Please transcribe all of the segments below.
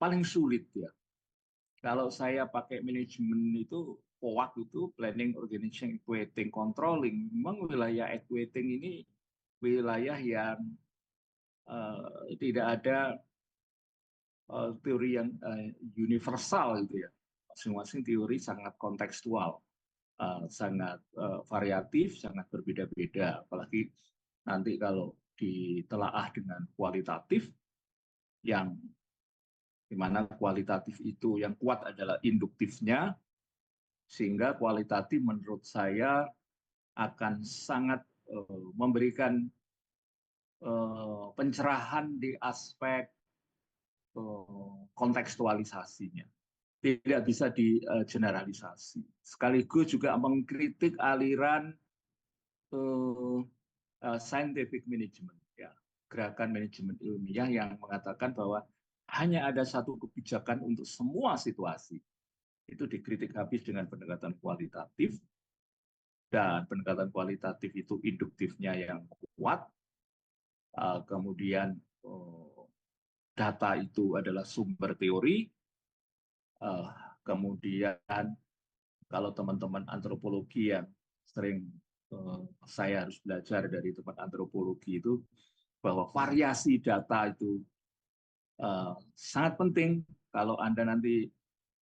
paling sulit ya. Kalau saya pakai manajemen itu, POAC itu Planning, Organization, Equating, Controlling, memang wilayah equating ini wilayah yang tidak ada teori yang universal gitu ya. Masing-masing teori sangat kontekstual, sangat variatif, sangat berbeda-beda. Apalagi nanti kalau ditelaah dengan kualitatif, yang dimana kualitatif itu yang kuat adalah induktifnya, sehingga kualitatif menurut saya akan sangat memberikan pencerahan di aspek kontekstualisasinya. Tidak bisa digeneralisasi. Sekaligus juga mengkritik aliran scientific management, ya, gerakan manajemen ilmiah yang mengatakan bahwa hanya ada satu kebijakan untuk semua situasi. Itu dikritik habis dengan pendekatan kualitatif, dan pendekatan kualitatif itu induktifnya yang kuat. Kemudian data itu adalah sumber teori. Kemudian kalau teman-teman antropologi yang sering saya harus belajar dari teman antropologi itu, bahwa variasi data itu sangat penting. Kalau Anda nanti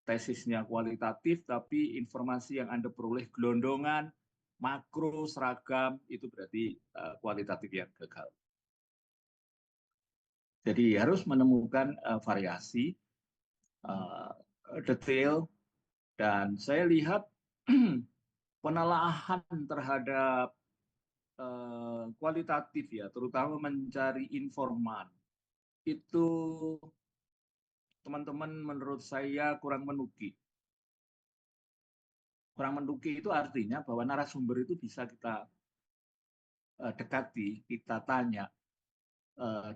tesisnya kualitatif, tapi informasi yang Anda peroleh gelondongan, makro, seragam, itu berarti kualitatif yang gagal. Jadi harus menemukan variasi, detail, dan saya lihat penelaahan terhadap kualitatif ya, terutama mencari informan, itu teman-teman menurut saya kurang menuki. Kurang menuki itu artinya bahwa narasumber itu bisa kita dekati, kita tanya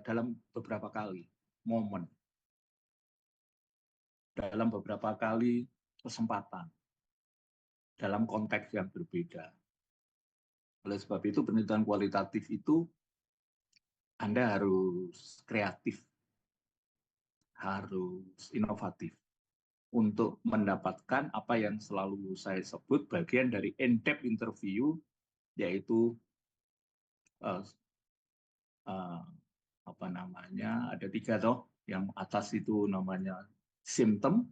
dalam beberapa kali momen, dalam beberapa kali kesempatan, dalam konteks yang berbeda. Oleh sebab itu penelitian kualitatif itu Anda harus kreatif, harus inovatif untuk mendapatkan apa yang selalu saya sebut bagian dari in-depth interview, yaitu ada 3 toh, yang atas itu namanya simptom,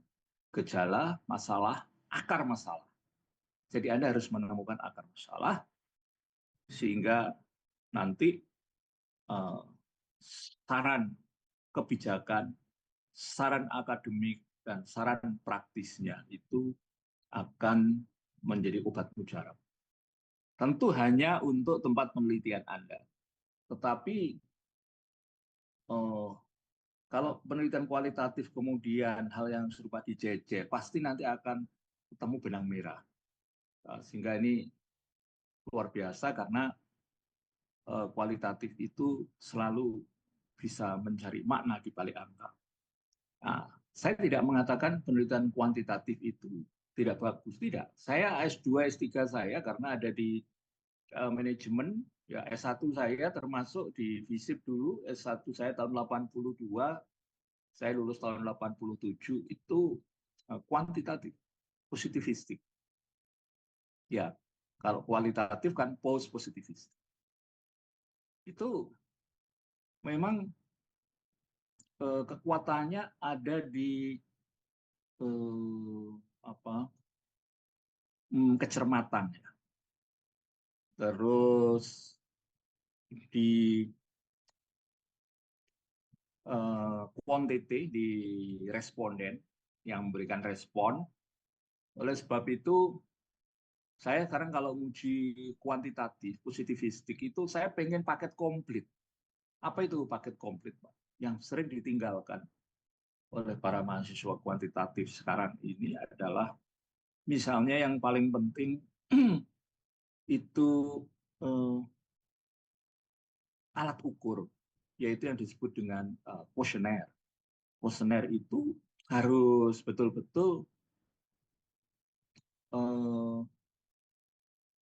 gejala, masalah, akar masalah. Jadi Anda harus menemukan akar masalah, sehingga nanti saran kebijakan, saran akademik, dan saran praktisnya itu akan menjadi obat mujarab. Tentu hanya untuk tempat penelitian Anda. Tetapi kalau penelitian kualitatif kemudian hal yang serupa dijejek, pasti nanti akan ketemu benang merah. Sehingga ini luar biasa karena kualitatif itu selalu bisa mencari makna di balik angka. Nah, saya tidak mengatakan penelitian kuantitatif itu tidak bagus, tidak. Saya S2, S3 saya karena ada di manajemen, ya S1 saya termasuk di FISIP dulu, S1 saya tahun 82, saya lulus tahun 87, itu kuantitatif, positivistik. Ya, kalau kualitatif kan post positivistik. Itu memang kekuatannya ada di kecermatan, ya. Terus di quantity, di responden yang memberikan respon. Oleh sebab itu saya sekarang kalau uji kuantitatif, positivistik itu saya pengen paket komplit. Apa itu paket komplit, Pak? Yang sering ditinggalkan oleh para mahasiswa kuantitatif sekarang ini adalah misalnya yang paling penting itu alat ukur, yaitu yang disebut dengan questionnaire. Questionnaire itu harus betul-betul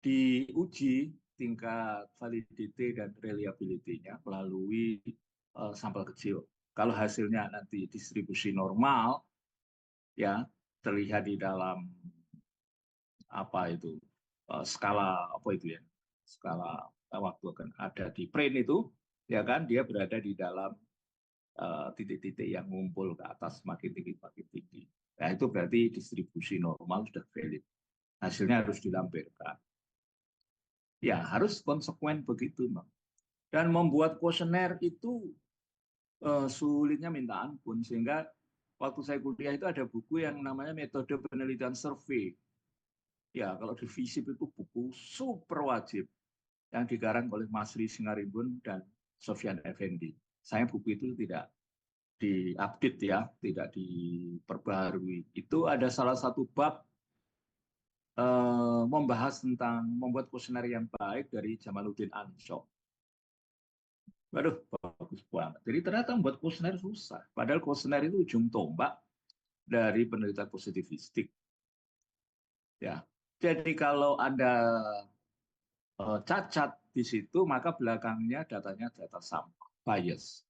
diuji tingkat validity dan reliability-nya melalui sampel kecil. Kalau hasilnya nanti distribusi normal, ya terlihat di dalam apa itu skala apa itu ya, skala waktu akan ada di print itu, ya kan dia berada di dalam titik-titik yang ngumpul ke atas makin tinggi makin tinggi. Nah itu berarti distribusi normal sudah valid. Hasilnya harus dilampirkan. Ya harus konsekuen begitu, Bang. Dan membuat kuesioner itu sulitnya minta ampun, sehingga waktu saya kuliah itu ada buku yang namanya metode penelitian survei. Ya kalau di FISIP itu buku super wajib yang digarang oleh Mas Ri Singarimbun dan Sofyan Effendi. Saya buku itu tidak diupdate ya, tidak diperbaharui. Itu ada salah satu bab membahas tentang membuat kuesioner yang baik dari Jamaluddin Ansor. Waduh, bagus banget. Jadi ternyata membuat kuesioner susah. Padahal kuesioner itu ujung tombak dari penelitian positivistik. Ya, jadi kalau ada cacat di situ, maka belakangnya datanya data sampel, bias.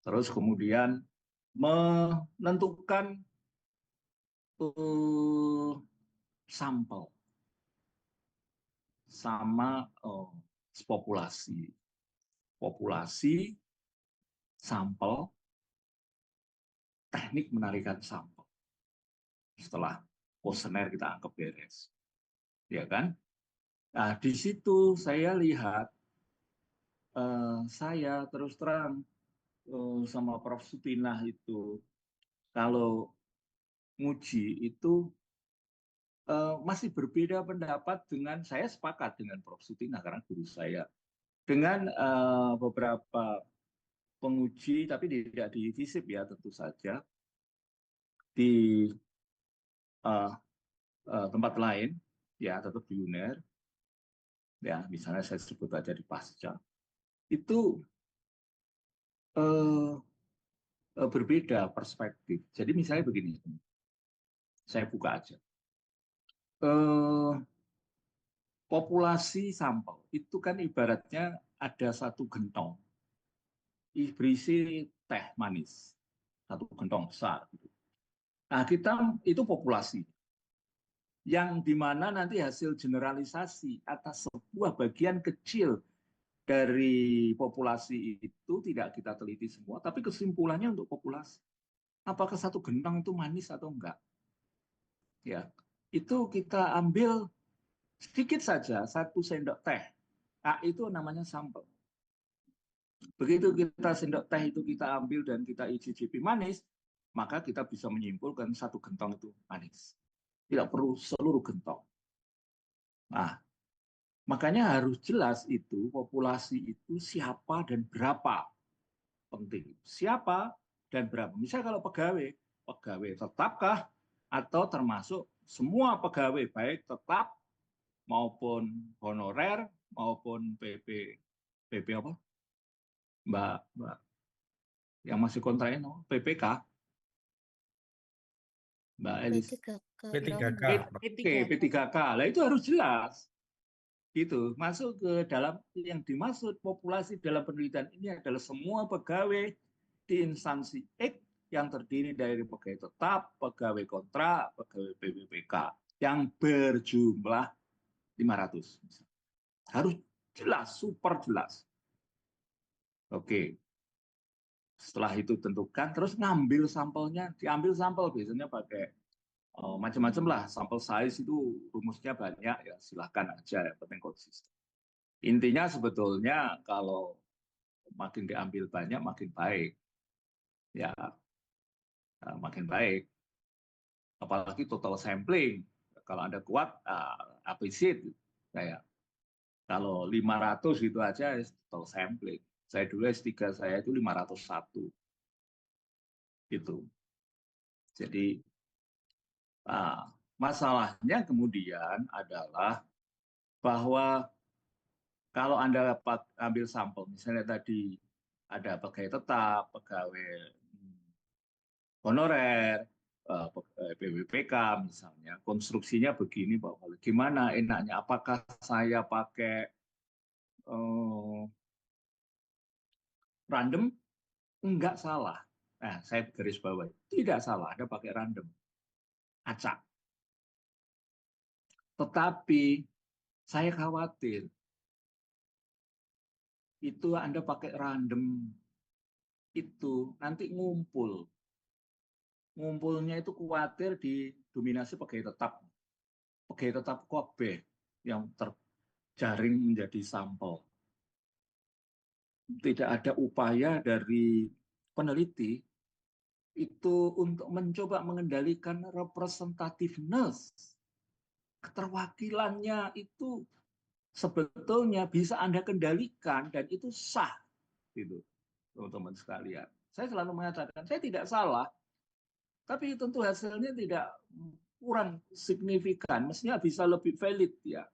Terus kemudian menentukan sampel sama populasi, sampel, teknik menarikan sampel. Setelah kuesioner kita anggap beres, ya kan? Nah di situ saya lihat, saya terus terang sama Prof. Sutinah itu kalau nguji itu masih berbeda pendapat dengan saya, sepakat dengan Prof. Sutinah karena guru saya, dengan beberapa penguji, tapi tidak di FISIP ya tentu saja, di tempat lain, ya tetap di UNER, ya misalnya saya sebut aja di Pasca, itu berbeda perspektif. Jadi misalnya begini, saya buka aja. Populasi sampel itu kan ibaratnya ada satu gentong berisi teh manis, satu gentong besar. Nah kita itu populasi yang dimana nanti hasil generalisasi atas sebuah bagian kecil dari populasi itu tidak kita teliti semua, tapi kesimpulannya untuk populasi. Apakah satu gentong itu manis atau enggak? Ya, itu kita ambil sedikit saja, 1 sendok teh. Nah, itu namanya sampel. Begitu kita sendok teh itu kita ambil dan kita icicipi manis, maka kita bisa menyimpulkan satu gentong itu manis. Tidak perlu seluruh gentong. Nah, makanya harus jelas itu populasi itu siapa dan berapa. Penting. Siapa dan berapa. Misalnya kalau pegawai, pegawai tetapkah atau termasuk semua pegawai baik tetap maupun honorer maupun PP apa? Mbak yang masih kontraknya PPK, Mbak Elis. P3K. P3K. Lah itu harus jelas. Gitu. Masuk ke dalam yang dimaksud populasi dalam penelitian ini adalah semua pegawai di instansi X yang terdiri dari pegawai tetap, pegawai kontrak, pegawai PPPK yang berjumlah 500. Harus jelas, super jelas. Oke. Setelah itu tentukan, terus ngambil sampelnya, diambil sampel biasanya pakai macam-macam lah. Sampel size itu rumusnya banyak ya, silahkan aja, yang penting konsisten. Intinya sebetulnya kalau makin diambil banyak makin baik, ya makin baik. Apalagi total sampling. Kalau Anda kuat, appreciate. Kayak kalau 500 gitu aja total sampling. Saya dulu S3 saya itu 501. Gitu. Jadi masalahnya kemudian adalah bahwa kalau Anda ambil sampel, misalnya tadi ada pegawai tetap, pegawai honorer, PWPK misalnya, konstruksinya begini, Pak. Gimana enaknya? Apakah saya pakai random enggak salah. Nah, saya garis bawah, tidak salah Anda pakai random, acak. Tetapi saya khawatir itu Anda pakai random itu nanti ngumpul. Ngumpulnya itu khawatir didominasi pegawai tetap. Pegawai tetap Kobe yang terjaring menjadi sampel. Tidak ada upaya dari peneliti itu untuk mencoba mengendalikan representativeness. Keterwakilannya itu sebetulnya bisa Anda kendalikan dan itu sah, gitu, teman-teman sekalian. Saya selalu mengatakan saya tidak salah, tapi tentu hasilnya tidak kurang signifikan, mestinya bisa lebih valid ya.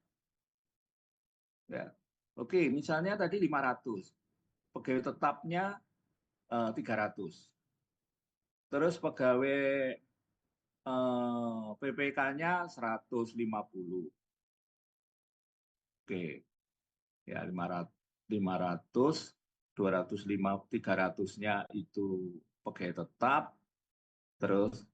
Ya. Oke, misalnya tadi 500, pegawai tetapnya 300. Terus pegawai PPK-nya 150. Oke, ya 500, 205, 300-nya itu pegawai tetap, terus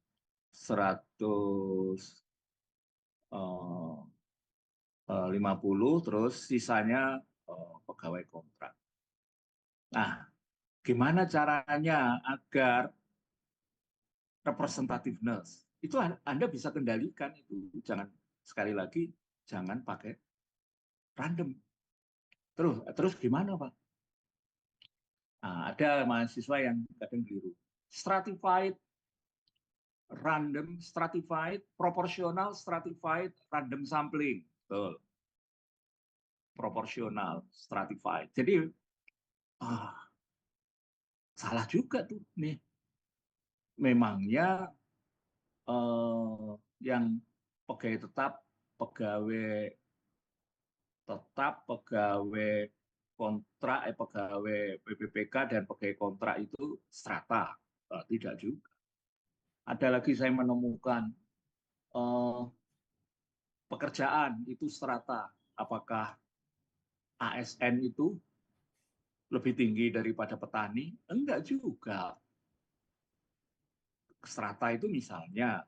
150, terus sisanya pegawai kontrak. Nah, gimana caranya agar representativeness itu Anda bisa kendalikan itu. Jangan, sekali lagi, jangan pakai random. Terus gimana, Pak? Nah, ada mahasiswa yang kadang keliru. Stratified, random, stratified, proporsional, stratified, random sampling. Betul. Proporsional, stratified. Jadi salah juga tuh nih. Memangnya yang pegawai tetap, pegawai pegawai kontrak, pegawai PPPK dan pegawai kontrak itu strata. Tidak juga. Ada lagi saya menemukan pekerjaan itu strata. Apakah ASN itu lebih tinggi daripada petani? Enggak juga. Strata itu misalnya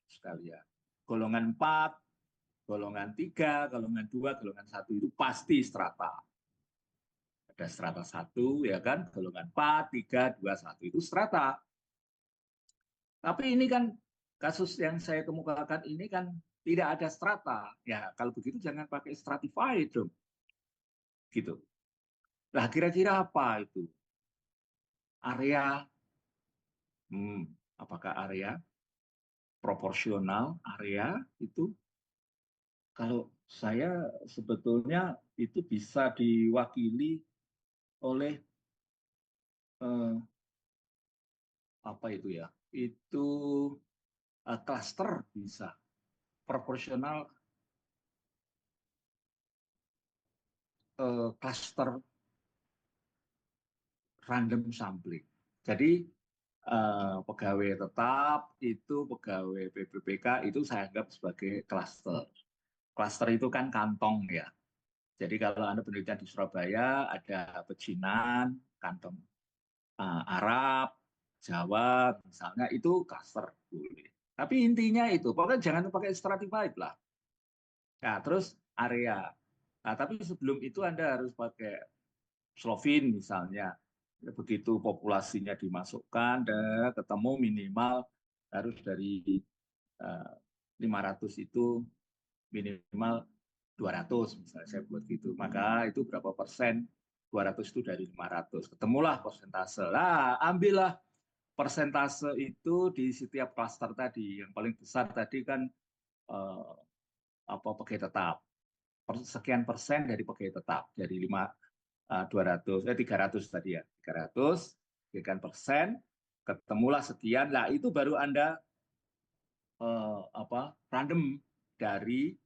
sekalian golongan 4, golongan 3, golongan 2, golongan 1 itu pasti strata. Ada strata 1 ya kan, golongan 4, 3, 2, 1 itu strata. Tapi ini kan kasus yang saya kemukakan ini kan tidak ada strata. Ya, kalau begitu jangan pakai stratified dong. Gitu. Nah, kira-kira apa itu? Area, apakah area proporsional area itu? Kalau saya sebetulnya itu bisa diwakili oleh apa itu ya? Itu cluster bisa, proporsional cluster random sampling. Jadi pegawai tetap itu, pegawai PPPK itu saya anggap sebagai cluster. Cluster itu kan kantong ya. Jadi kalau Anda penelitian di Surabaya ada pecinan, kantong Arab, Jawa misalnya, itu cluster boleh. Tapi intinya itu, pokoknya jangan pakai stratified lah. Nah, terus area. Nah, tapi sebelum itu Anda harus pakai Slovin misalnya. Begitu populasinya dimasukkan, ketemu minimal harus dari 500 itu minimal 200 misalnya saya buat gitu. Maka itu berapa persen? 200 itu dari 500. Ketemulah persentase. Nah, ambillah persentase itu di setiap klaster tadi. Yang paling besar tadi kan pegawai tetap. Sekian persen dari pegawai tetap, dari 300 tadi ya, 300 sekian persen, ketemulah sekian. Nah, itu baru Anda random dari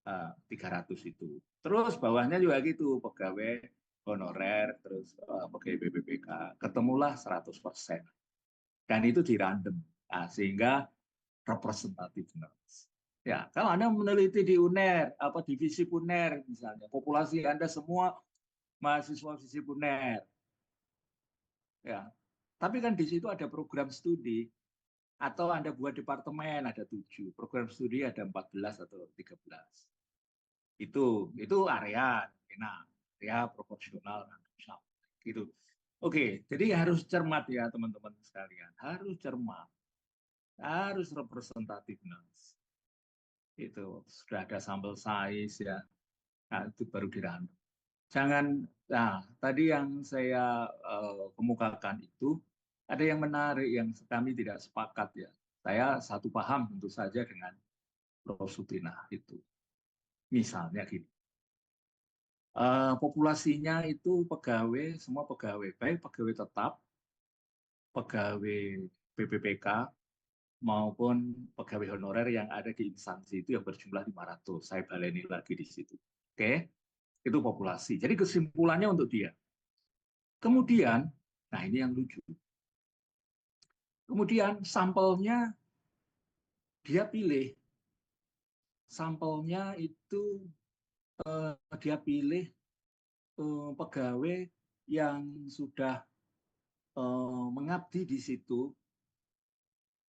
300 itu. Terus bawahnya juga gitu, pegawai honorer, terus pegawai BPPK, ketemulah 100%. Dan itu di random. Nah, sehingga representativeness. Ya, kalau Anda meneliti di UNER, divisi UNER misalnya, populasi Anda semua mahasiswa divisi UNER. Ya, Tapi kan di situ ada program studi, atau Anda buat departemen ada 7, program studi ada 14 atau 13. Itu area, nah, area proporsional gitu. Oke, jadi harus cermat ya teman-teman sekalian, harus cermat, harus representativeness. Itu sudah ada sampel size ya, nah, itu baru dirandom. Jangan, nah tadi yang saya kemukakan itu ada yang menarik yang kami tidak sepakat ya. Saya satu paham tentu saja dengan Prof. Sutina itu. Misalnya gini, populasinya itu pegawai, semua pegawai, baik pegawai tetap, pegawai BPPK, maupun pegawai honorer yang ada di instansi itu yang berjumlah 500. Saya baleni lagi di situ. Oke, itu populasi. Jadi kesimpulannya untuk dia. Kemudian, nah ini yang lucu. Kemudian sampelnya dia pilih, sampelnya itu dia pilih pegawai yang sudah mengabdi di situ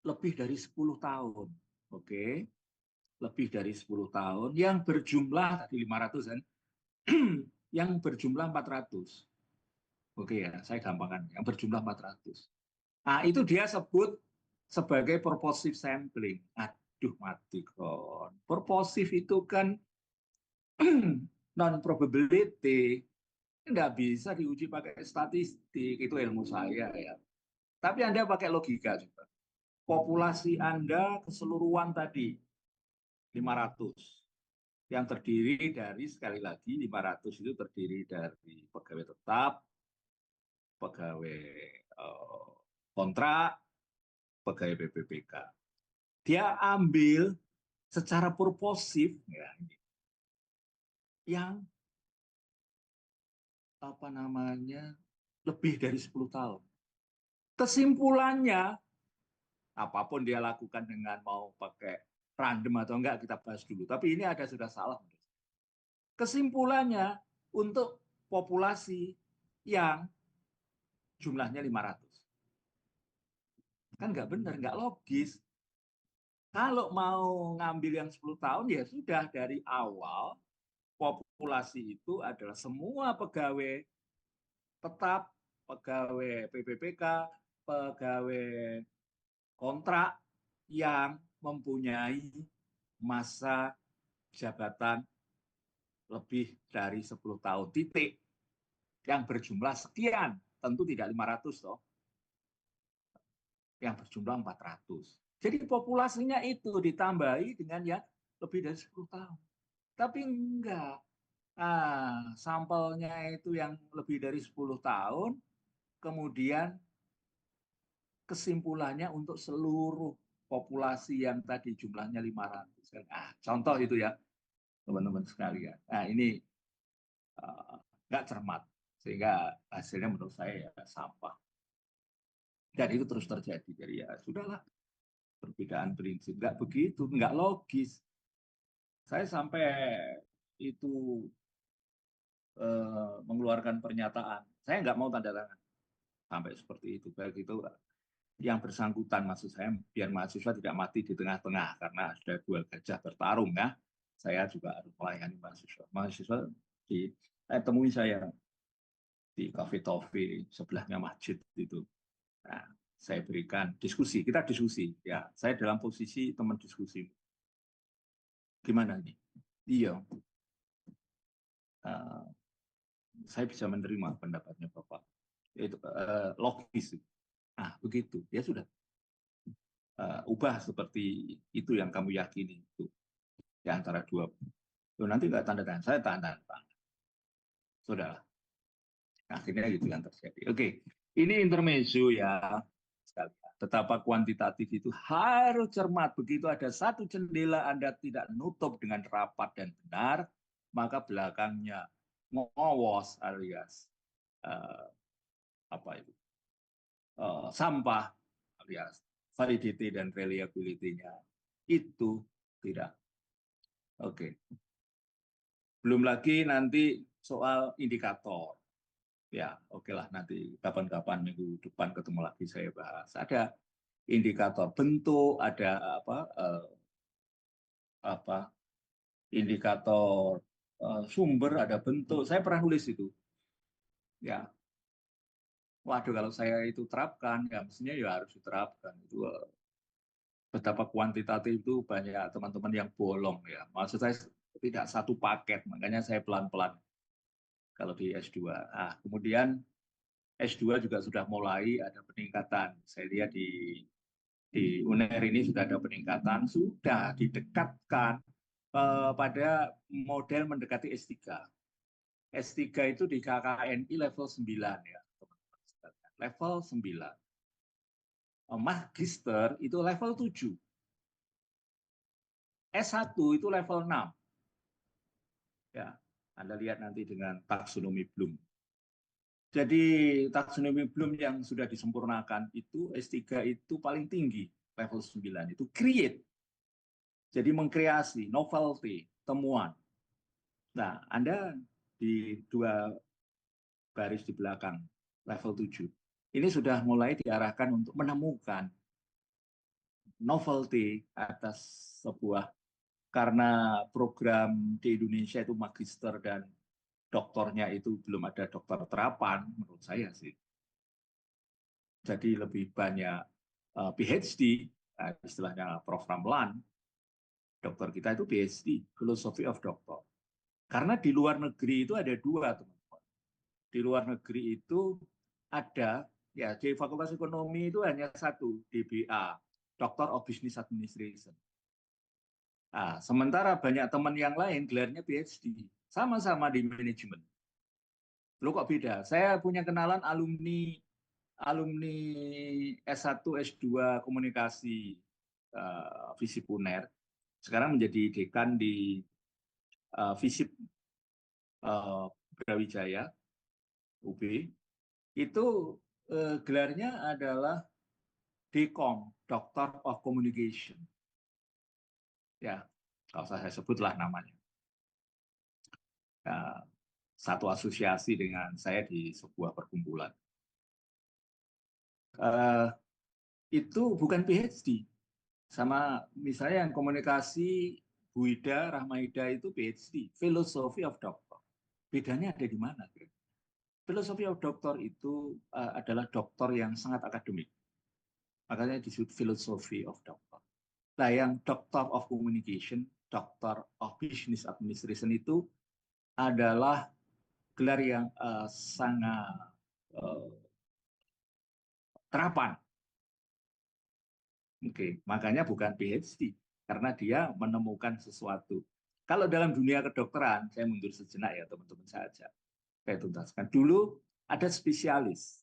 lebih dari 10 tahun. Oke, lebih dari 10 tahun yang berjumlah tadi 500 kan, yang berjumlah 400. Oke ya, saya gampangkan, yang berjumlah 400. Nah, itu dia sebut sebagai purposive sampling. Aduh, mati kon. Purposive itu kan non probability, nggak bisa diuji pakai statistik, itu ilmu saya ya. Tapi Anda pakai logika juga. Populasi Anda keseluruhan tadi 500, yang terdiri dari, sekali lagi 500 itu terdiri dari pegawai tetap, pegawai kontrak, pegawai BPPK. Dia ambil secara purposif ya, yang apa namanya lebih dari 10 tahun. Kesimpulannya, apapun dia lakukan dengan mau pakai random atau enggak kita bahas dulu. Tapi ini ada sudah salah. Kesimpulannya untuk populasi yang jumlahnya 500. Kan nggak benar, nggak logis. Kalau mau ngambil yang 10 tahun ya sudah dari awal populasi itu adalah semua pegawai tetap, pegawai PPPK, pegawai kontrak yang mempunyai masa jabatan lebih dari 10 tahun, titik, yang berjumlah sekian, tentu tidak 500 toh, yang berjumlah 400. Jadi populasinya itu ditambahi dengan yang lebih dari 10 tahun. Tapi enggak. Sampelnya itu yang lebih dari 10 tahun, kemudian kesimpulannya untuk seluruh populasi yang tadi jumlahnya 500. Contoh itu ya, teman-teman sekalian. Nah, ini nggak cermat, sehingga hasilnya menurut saya ya sampah. Dan itu terus terjadi. Jadi ya sudahlah, perbedaan prinsip. Nggak begitu, nggak logis. Saya sampai itu mengeluarkan pernyataan. Saya nggak mau tanda tangan sampai seperti itu. Baik itu yang bersangkutan, maksud saya biar mahasiswa tidak mati di tengah-tengah karena ada 2 gajah bertarung ya. Saya juga harus melayani mahasiswa. Mahasiswa temui saya di Cafe Toffee sebelahnya masjid itu. Nah, saya berikan diskusi, kita diskusi ya. Saya dalam posisi teman diskusi. Gimana nih? Iya, saya bisa menerima pendapatnya Bapak. Itu logis. Nah, begitu. Ya sudah. Ubah seperti itu yang kamu yakini itu di antara dua. Nanti nggak tanda tangan, saya tanda tangan. Sudahlah. Akhirnya gitu yang terjadi. Oke, ini intermezzo ya. Betapa kuantitatif itu harus cermat. Begitu ada satu jendela Anda tidak nutup dengan rapat dan benar, maka belakangnya ngowos alias apa itu sampah alias validity dan reliability-nya itu tidak. Oke. Belum lagi nanti soal indikator. Ya, oke lah nanti kapan-kapan minggu depan ketemu lagi saya bahas. Ada indikator bentuk, ada apa indikator sumber, ada bentuk. Saya pernah nulis itu. Ya, waduh kalau saya itu terapkan, ya mestinya ya harus diterapkan. Itu betapa kuantitatif itu banyak teman-teman yang bolong ya. Maksud saya tidak satu paket, makanya saya pelan-pelan kalau di S2. Nah, kemudian S2 juga sudah mulai ada peningkatan. Saya lihat di UNER ini sudah ada peningkatan, sudah didekatkan pada model mendekati S3. S3 itu di KKNI level 9 ya, teman-teman. Level 9. Magister itu level 7. S1 itu level 6. Ya, Anda lihat nanti dengan taksonomi Bloom. Jadi taksonomi Bloom yang sudah disempurnakan itu S3 itu paling tinggi, level 9 itu create. Jadi mengkreasi, novelty, temuan. Nah, Anda di dua baris di belakang, level 7. Ini sudah mulai diarahkan untuk menemukan novelty atas sebuah, karena program di Indonesia itu magister dan doktornya itu belum ada dokter terapan, menurut saya sih. Jadi lebih banyak PhD, istilahnya Prof. Ramlan, dokter kita itu PhD, Philosophy of Doctor. Karena di luar negeri itu ada dua, teman-teman. Di luar negeri itu ada, ya di Fakultas Ekonomi itu hanya satu, DBA, Doctor of Business Administration. Nah, sementara banyak teman yang lain gelarnya PhD, sama-sama di manajemen. Loh kok beda? Saya punya kenalan alumni alumni S1, S2 komunikasi FISIP UNER, sekarang menjadi dekan di FISIP Brawijaya UB, itu gelarnya adalah DCOM, Doctor of Communication. Ya, kalau saya sebutlah namanya. Ya, satu asosiasi dengan saya di sebuah perkumpulan. Itu bukan PhD. Sama misalnya yang komunikasi Bu Ida Rahmaida itu PhD, Philosophy of Doctor. Bedanya ada di mana? Philosophy of Doctor itu adalah doktor yang sangat akademik. Makanya disebut Philosophy of Doctor. Nah, yang Doctor of Communication, Doctor of Business Administration itu adalah gelar yang sangat terapan. Oke, makanya bukan PhD, karena dia menemukan sesuatu. Kalau dalam dunia kedokteran, saya mundur sejenak ya teman-teman saja. Saya tuntaskan. Dulu ada spesialis.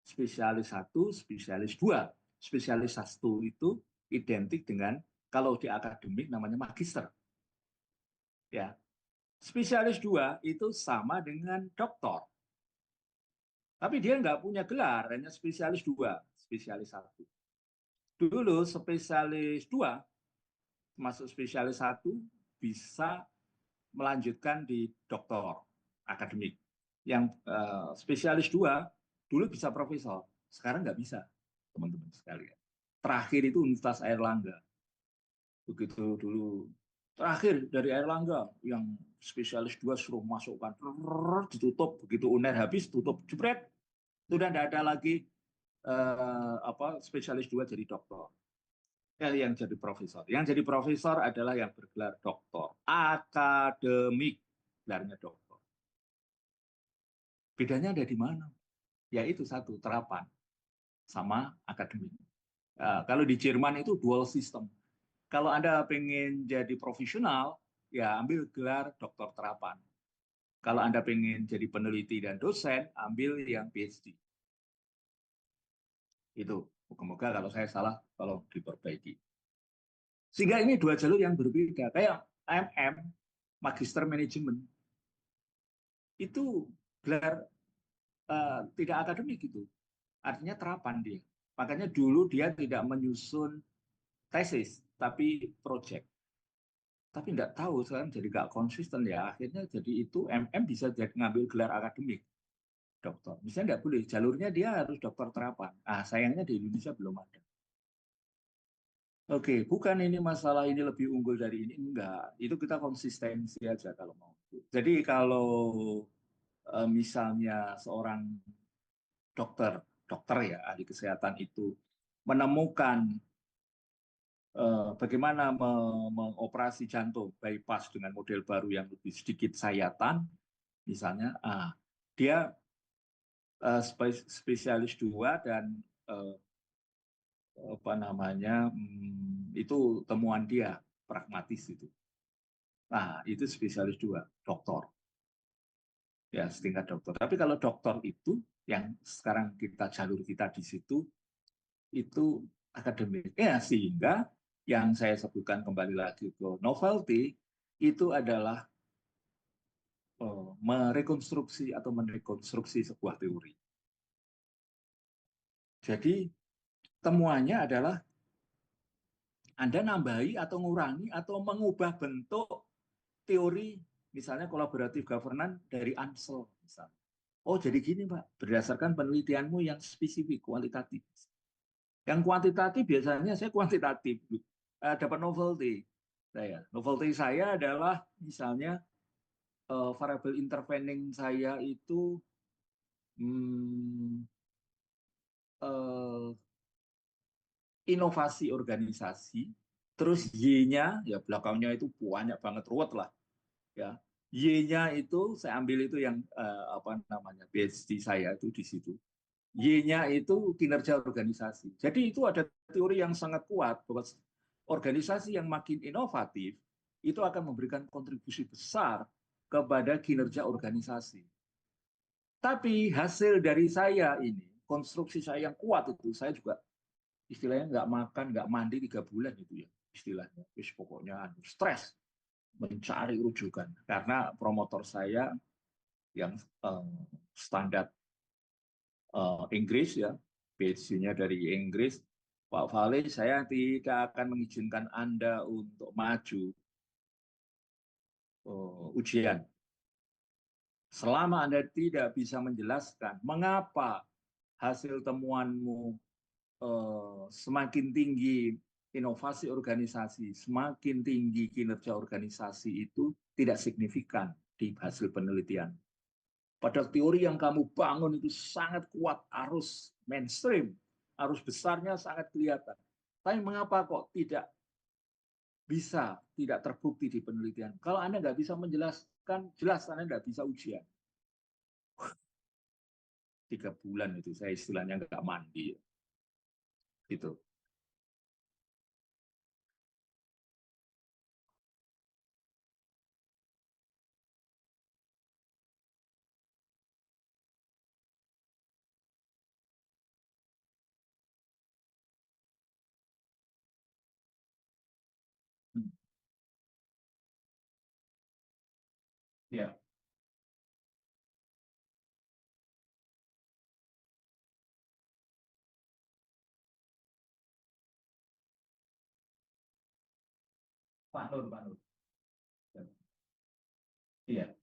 Spesialis 1, spesialis 2. Spesialis 1 itu identik dengan, kalau di akademik namanya magister. Ya. Spesialis 2 itu sama dengan doktor. Tapi dia nggak punya gelar, hanya spesialis 2, spesialis 1. Dulu spesialis 2 masuk spesialis 1 bisa melanjutkan di doktor akademik. Yang spesialis 2 dulu bisa profesor, sekarang nggak bisa, teman-teman sekalian. Terakhir itu Universitas Airlangga. Begitu dulu terakhir dari Airlangga yang spesialis 2 suruh masukkan, ditutup, begitu UNER habis tutup, jebret. Sudah tidak ada lagi spesialis 2 jadi doktor. Yang jadi profesor. Yang jadi profesor adalah yang bergelar doktor. Akademik, gelarnya doktor. Bedanya ada di mana? Yaitu satu, terapan sama akademik. Kalau di Jerman itu dual system. Kalau Anda pengen jadi profesional, ya ambil gelar doktor terapan. Kalau Anda pengen jadi peneliti dan dosen, ambil yang PhD. Itu, moga-moga kalau saya salah, tolong diperbaiki. Sehingga ini dua jalur yang berbeda. Kayak MM, Magister Manajemen, itu gelar tidak akademik gitu. Artinya terapan dia. Makanya dulu dia tidak menyusun tesis, tapi project. Tapi nggak tahu, sekarang jadi nggak konsisten ya. Akhirnya jadi itu MM bisa jadi ngambil gelar akademik. dokter. Misalnya nggak boleh, jalurnya dia harus dokter terapan. Ah, sayangnya di Indonesia belum ada. Oke, bukan ini masalah ini lebih unggul dari ini, enggak. Itu kita konsistensi aja kalau mau. Jadi kalau misalnya seorang dokter, dokter ya, ahli kesehatan itu menemukan bagaimana mengoperasi jantung bypass dengan model baru yang lebih sedikit sayatan, misalnya, dia spesialis dua dan eh, apa namanya itu temuan dia pragmatis itu. Nah, itu spesialis dua, doktor, ya setingkat dokter. Tapi kalau dokter itu yang sekarang kita jalur kita di situ itu akademik. Ya, sehingga yang saya sebutkan kembali lagi ke novelty itu adalah merekonstruksi atau merekonstruksi sebuah teori. Jadi temuannya adalah Anda nambahi atau ngurangi atau mengubah bentuk teori misalnya collaborative governance dari Ansel misalnya. Oh jadi gini Pak, berdasarkan penelitianmu yang spesifik kualitatif. Yang kuantitatif biasanya saya kuantitatif dapat novelty. Novelty saya adalah misalnya variable intervening saya itu hmm, eh, inovasi organisasi, terus Y-nya, ya belakangnya itu banyak banget ruwet lah. Ya. Y-nya itu, saya ambil itu yang apa namanya, PhD saya itu di situ. Y-nya itu kinerja organisasi. Jadi itu ada teori yang sangat kuat bahwa organisasi yang makin inovatif itu akan memberikan kontribusi besar kepada kinerja organisasi. Tapi hasil dari saya ini, konstruksi saya yang kuat itu, saya juga istilahnya nggak makan, nggak mandi 3 bulan itu ya istilahnya. Wis pokoknya stres mencari rujukan karena promotor saya yang standar Inggris ya, PhD-nya dari Inggris, Pak Vale, saya tidak akan mengizinkan Anda untuk maju ujian selama Anda tidak bisa menjelaskan mengapa hasil temuanmu semakin tinggi inovasi organisasi, semakin tinggi kinerja organisasi itu tidak signifikan di hasil penelitian. Padahal teori yang kamu bangun itu sangat kuat, arus mainstream, arus besarnya sangat kelihatan. Tapi mengapa kok tidak bisa, tidak terbukti di penelitian? Kalau Anda nggak bisa menjelaskan, jelas Anda nggak bisa ujian. 3 bulan itu saya istilahnya nggak mandi. Gitu. Ya, Pak Nur, Pak Nur. Iya.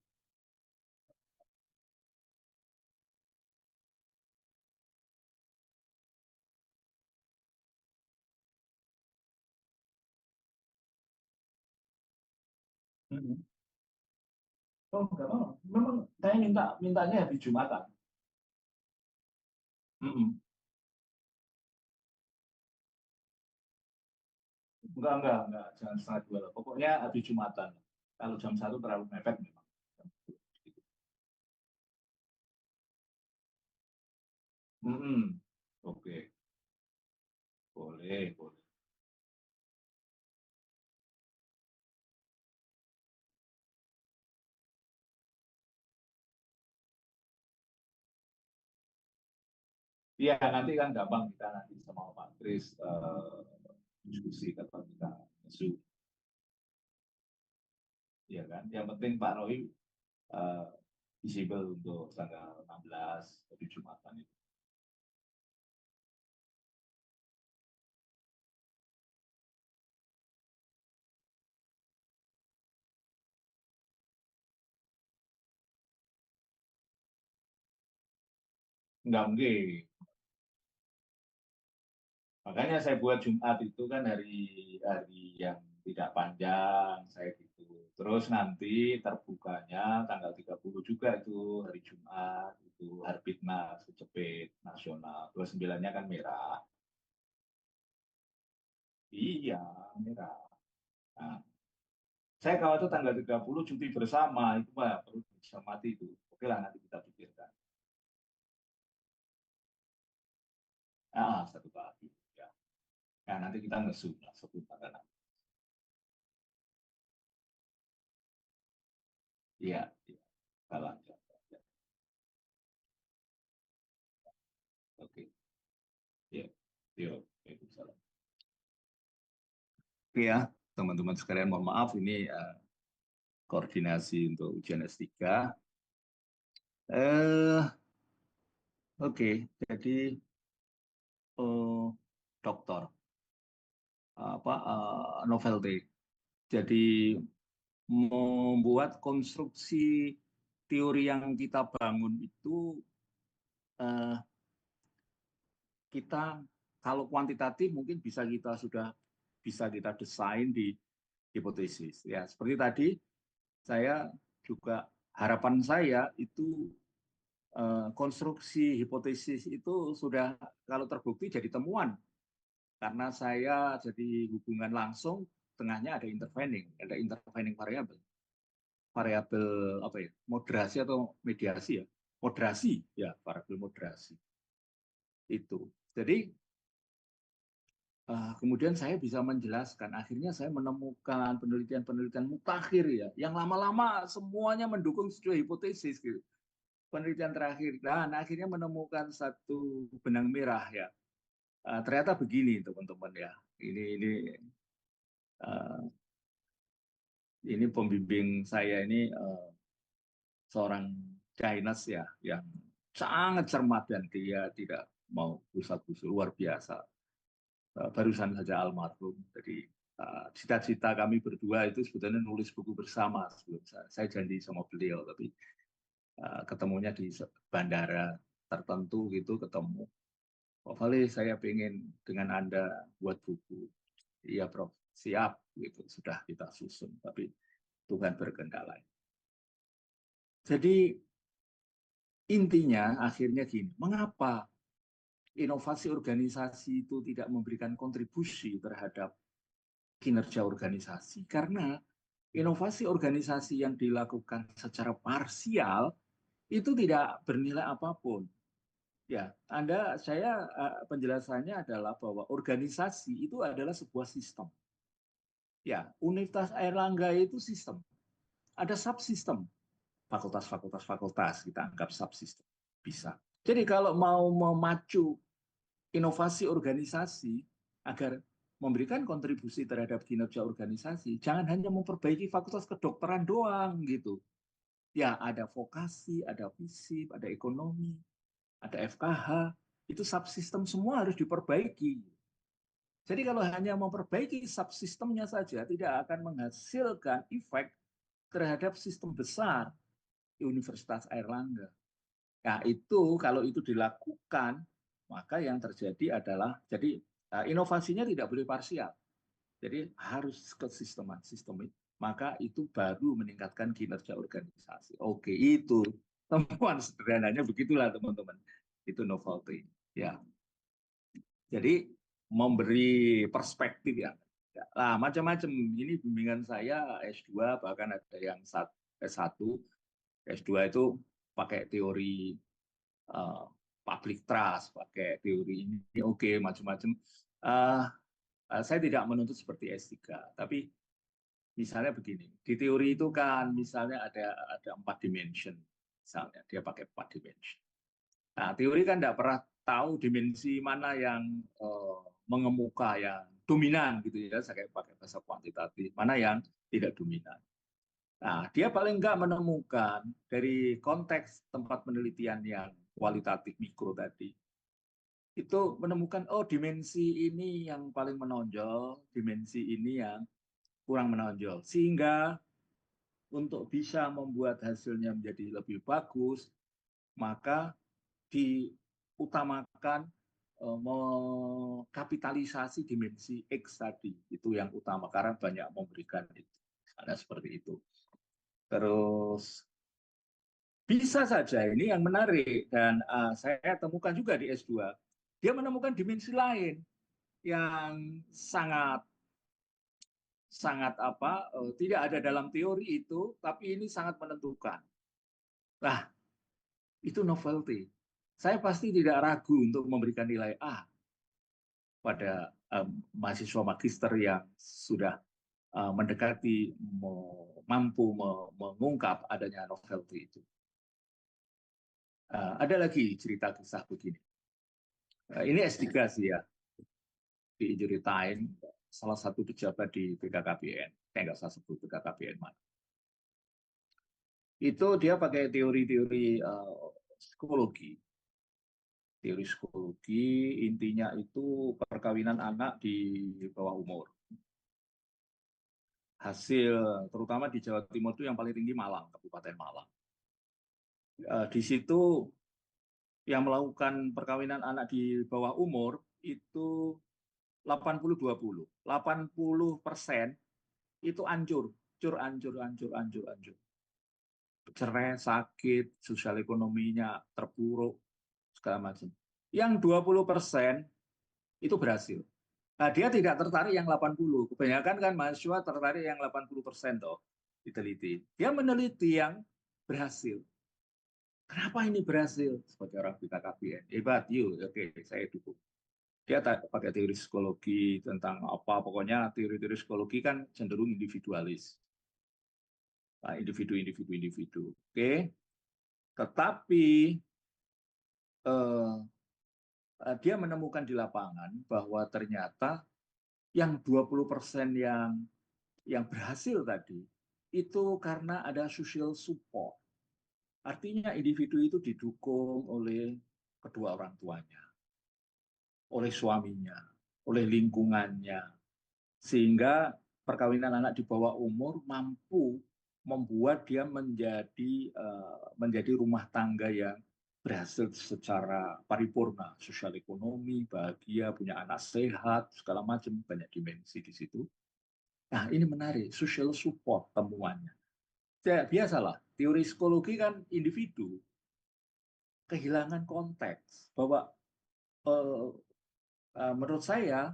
Oh, enggak mau. Memang saya mintanya habis Jumatan. Enggak. Jangan setengah 2 lah. Pokoknya habis Jumatan. Kalau jam 1 terlalu mepet memang. Mm-mm. Oke, boleh, boleh. Iya, nanti kan gampang kita nanti sama Pak Kris diskusi kalau kita Zoom, ya kan. Yang penting Pak Roy eh, visible untuk tanggal 16 di Jumatan itu. Nggak mungkin. Makanya saya buat Jumat itu kan hari hari yang tidak panjang, saya gitu. Terus nanti terbukanya tanggal 30 juga itu hari Jumat, itu Harpitnas, Secepit Nasional. 29-nya kan merah. Iya, merah. Nah, saya kalau itu tanggal 30 cuti bersama, itu Pak, perlu dicermati itu. Oke lah, nanti kita pikirkan. Satu kali. Ya. Nah, nanti kita nge-zoom lah sebentar. Iya, iya. Salah. Ya. Ya. Oke. Ya. Yuk. Waalaikumsalam. Oke ya, teman-teman sekalian, mohon maaf ini koordinasi untuk ujian S3. Eh, oke, jadi doktor apa novelty. Jadi membuat konstruksi teori yang kita bangun itu eh, kita kalau kuantitatif mungkin bisa kita desain di hipotesis. Ya, seperti tadi saya juga harapan saya itu konstruksi hipotesis itu sudah kalau terbukti jadi temuan karena saya jadi hubungan langsung tengahnya ada intervening variabel, variabel apa ya, moderasi atau mediasi ya, moderasi ya, variabel moderasi itu. Jadi kemudian saya bisa menjelaskan, akhirnya saya menemukan penelitian-penelitian mutakhir ya, yang lama-lama semuanya mendukung sebuah hipotesis gitu. Penelitian terakhir, dan akhirnya menemukan satu benang merah ya. Ternyata begini teman-teman ya, uh, ini pembimbing saya ini seorang Chinese ya, yang sangat cermat dan dia tidak mau gusar-gusur, luar biasa. Barusan saja almarhum. Jadi cita-cita kami berdua itu sebetulnya nulis buku bersama sebelum saya janji sama beliau, tapi ketemunya di bandara tertentu gitu ketemu. Pak Fali, saya pengen dengan Anda buat buku. Iya, Prof. Siap, gitu. Sudah kita susun. Tapi Tuhan berkendala. Jadi intinya akhirnya gini, mengapa inovasi organisasi itu tidak memberikan kontribusi terhadap kinerja organisasi? Karena inovasi organisasi yang dilakukan secara parsial itu tidak bernilai apapun. Ya, penjelasannya adalah bahwa organisasi itu adalah sebuah sistem. Ya, Universitas Airlangga itu sistem. Ada subsistem, fakultas-fakultas kita anggap subsistem. Bisa. Jadi kalau mau memacu inovasi organisasi agar memberikan kontribusi terhadap kinerja organisasi, jangan hanya memperbaiki fakultas kedokteran doang gitu. Ya, ada vokasi, ada fisip, ada ekonomi, ada FKH, itu subsistem semua harus diperbaiki. Jadi kalau hanya memperbaiki subsistemnya saja tidak akan menghasilkan efek terhadap sistem besar Universitas Airlangga. Nah, itu kalau itu dilakukan, maka yang terjadi adalah jadi inovasinya tidak boleh parsial. Jadi harus sistemik, maka itu baru meningkatkan kinerja organisasi. Oke, itu temuan sederhananya begitulah teman-teman. Itu novelty. Ya. Jadi memberi perspektif ya. Nah, macam-macam. Ini bimbingan saya S2 bahkan ada yang S1. S2 itu pakai teori uh, public trust, pakai teori ini, oke, macam-macam. Uh, saya tidak menuntut seperti S3, tapi misalnya begini, di teori itu kan misalnya ada 4 dimension, misalnya dia pakai 4 dimension. Nah, teori kan tidak pernah tahu dimensi mana yang mengemuka, yang dominan gitu ya, saya pakai bahasa kuantitatif, mana yang tidak dominan. Nah, dia paling enggak menemukan dari konteks tempat penelitian yang kualitatif mikro tadi, itu menemukan, oh dimensi ini yang paling menonjol, dimensi ini yang kurang menonjol. Sehingga untuk bisa membuat hasilnya menjadi lebih bagus, maka utamakan mengkapitalisasi dimensi X tadi, itu yang utama karena banyak memberikan itu, ada seperti itu. Terus bisa saja ini yang menarik dan saya temukan juga di S2, dia menemukan dimensi lain yang sangat tidak ada dalam teori itu, tapi ini sangat menentukan. Nah, itu novelty. Saya pasti tidak ragu untuk memberikan nilai A pada mahasiswa magister yang sudah mendekati mampu mengungkap adanya novelty itu. Ada lagi cerita kisah begini. Ini S3 sih ya, di Injury Time, salah satu pejabat di BKKBN. Saya nggak usah sebut BKKBN mana. Itu dia pakai teori-teori psikologi. Teori psikologi intinya itu perkawinan anak di bawah umur. Hasil terutama di Jawa Timur itu yang paling tinggi Malang, Kabupaten Malang. Di situ yang melakukan perkawinan anak di bawah umur itu 80-20. 80% itu hancur. Hancur. Cerai, sakit, sosial ekonominya terpuruk, segala macam. Yang 20% itu berhasil. Nah, dia tidak tertarik yang 80. Kebanyakan kan mahasiswa tertarik yang 80% toh, diteliti. Dia meneliti yang berhasil. Kenapa ini berhasil? Sebagai orang BKKBN, hebat, yuk, oke, saya dukung. Dia pakai teori psikologi tentang apa, pokoknya teori-teori psikologi kan cenderung individualis. Nah, individu. Oke. Tetapi dia menemukan di lapangan bahwa ternyata yang 20% yang berhasil tadi itu karena ada social support. Artinya individu itu didukung oleh kedua orang tuanya, oleh suaminya, oleh lingkungannya, sehingga perkawinan anak di bawah umur mampu membuat dia menjadi rumah tangga yang berhasil secara paripurna, sosial ekonomi, bahagia, punya anak sehat, segala macam, banyak dimensi di situ. Nah, ini menarik, social support temuannya. Ya, biasalah, teori psikologi kan individu kehilangan konteks bahwa menurut saya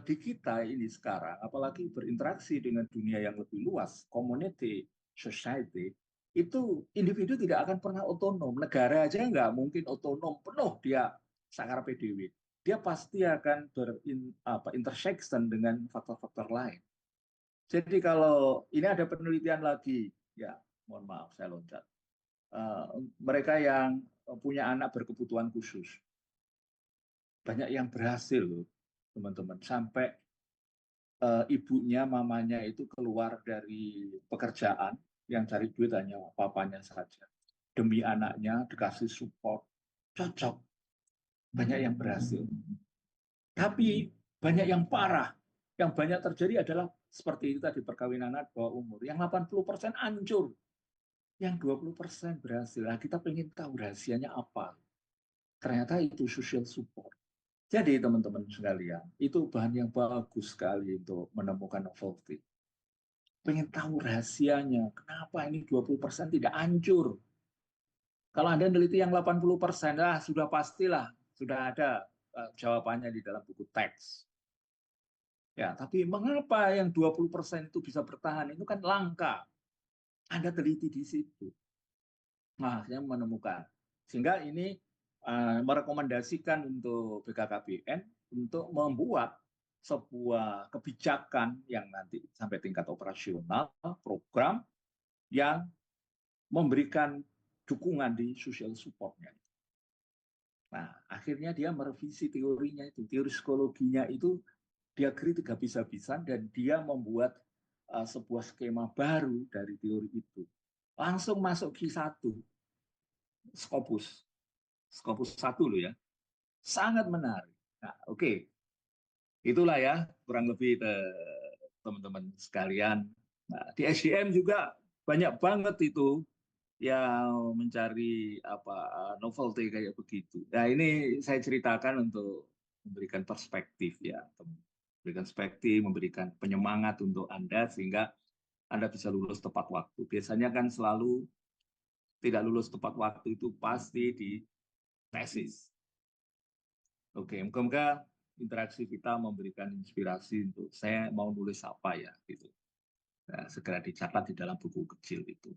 di kita ini sekarang, apalagi berinteraksi dengan dunia yang lebih luas, community, society, itu individu tidak akan pernah otonom. Negara aja nggak mungkin otonom penuh dia sakar PDW. Dia pasti akan intersection dengan faktor-faktor lain. Jadi kalau ini ada penelitian lagi, ya mohon maaf saya loncat. Mereka yang punya anak berkebutuhan khusus, banyak yang berhasil loh teman-teman, sampai ibunya, mamanya itu keluar dari pekerjaan yang cari duit hanya papanya saja. Demi anaknya dikasih support, cocok. Banyak yang berhasil. Tapi banyak yang parah. Yang banyak terjadi adalah seperti itu tadi, perkawinan anak bawah umur. Yang 80% hancur. Yang 20% berhasil. Nah, kita pengen tahu rahasianya apa. Ternyata itu social support. Jadi teman-teman sekalian, itu bahan yang bagus sekali untuk menemukan novelty. Pengen tahu rahasianya, kenapa ini 20% tidak hancur. Kalau Anda meneliti yang 80%, sudah pastilah, sudah ada jawabannya di dalam buku teks. Ya, tapi mengapa yang 20% itu bisa bertahan? Itu kan langka. Anda teliti di situ. Nah, saya menemukan. Sehingga ini merekomendasikan untuk BKKBN untuk membuat sebuah kebijakan yang nanti sampai tingkat operasional, program yang memberikan dukungan di social support-nya. Nah, akhirnya dia merevisi teorinya itu, teori psikologinya itu dia kritik habis-habisan dan dia membuat sebuah skema baru dari teori itu. Langsung masuk Q1, Scopus. Scopus 1 loh ya. Sangat menarik. Nah, oke. Itulah ya kurang lebih teman-teman sekalian. Nah, di SDM juga banyak banget itu yang mencari novelty kayak begitu. Nah, ini saya ceritakan untuk memberikan perspektif ya, memberikan perspektif, memberikan penyemangat untuk Anda sehingga Anda bisa lulus tepat waktu. Biasanya kan selalu tidak lulus tepat waktu itu pasti di tesis. Oke, moga-moga interaksi kita memberikan inspirasi untuk saya mau nulis apa ya gitu. Nah, segera dicatat di dalam buku kecil itu.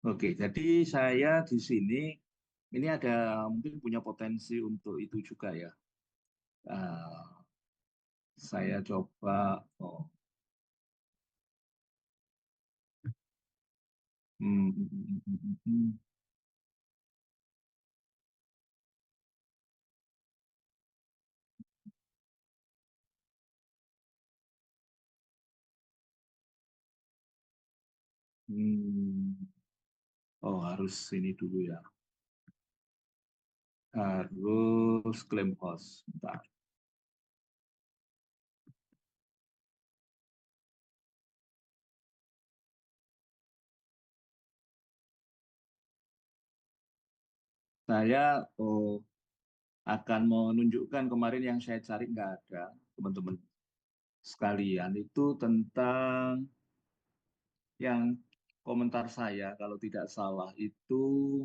Oke, jadi saya di sini ini ada mungkin punya potensi untuk itu juga ya. Ah, saya coba, hmm, hmm, hmm, hmm, hmm, hmm. Hmm. Oh, harus ini dulu ya, harus klaim host. Bentar. Saya akan menunjukkan kemarin yang saya cari nggak ada, teman-teman sekalian, itu tentang yang komentar saya kalau tidak salah itu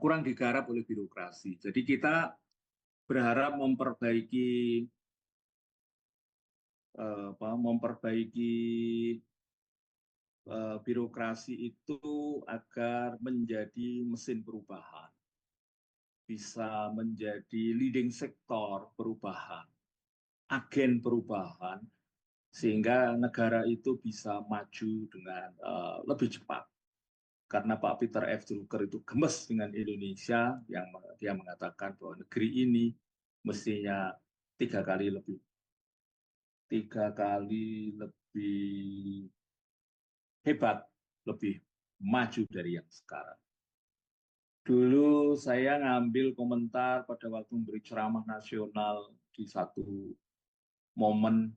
kurang digarap oleh birokrasi. Jadi kita berharap memperbaiki memperbaiki birokrasi itu agar menjadi mesin perubahan, bisa menjadi leading sektor perubahan, agen perubahan, sehingga negara itu bisa maju dengan lebih cepat. Karena Pak Peter F. Drucker itu gemes dengan Indonesia, yang dia mengatakan bahwa negeri ini mestinya tiga kali lebih hebat, lebih maju dari yang sekarang. Dulu saya ngambil komentar pada waktu memberi ceramah nasional di satu momen,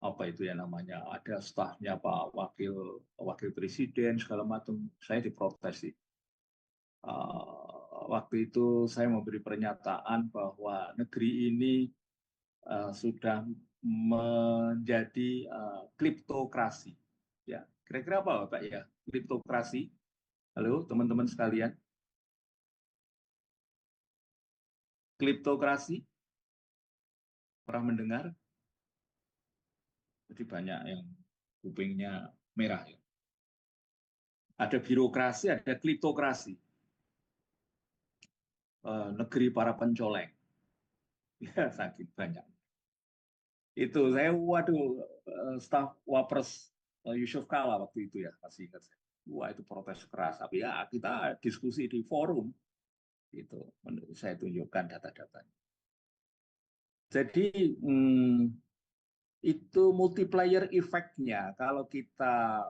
apa itu ya namanya, ada stafnya Pak Wakil Wakil Presiden segala macam, saya diprotes sih. Waktu itu saya memberi pernyataan bahwa negeri ini sudah menjadi kleptokrasi. Ya, kira-kira apa Pak ya? Kleptokrasi. Halo teman-teman sekalian, kleptokrasi pernah mendengar? Jadi banyak yang kupingnya merah ya. Ada birokrasi, ada kleptokrasi. Negeri para pencoleng. Ya, saking banyak. Itu saya, waduh, staf Wapres Yusuf Kala waktu itu ya, masih ingat saya. Wah, itu protes keras. Tapi ya kita diskusi di forum, itu saya tunjukkan data-datanya. Jadi itu multiplier efeknya kalau kita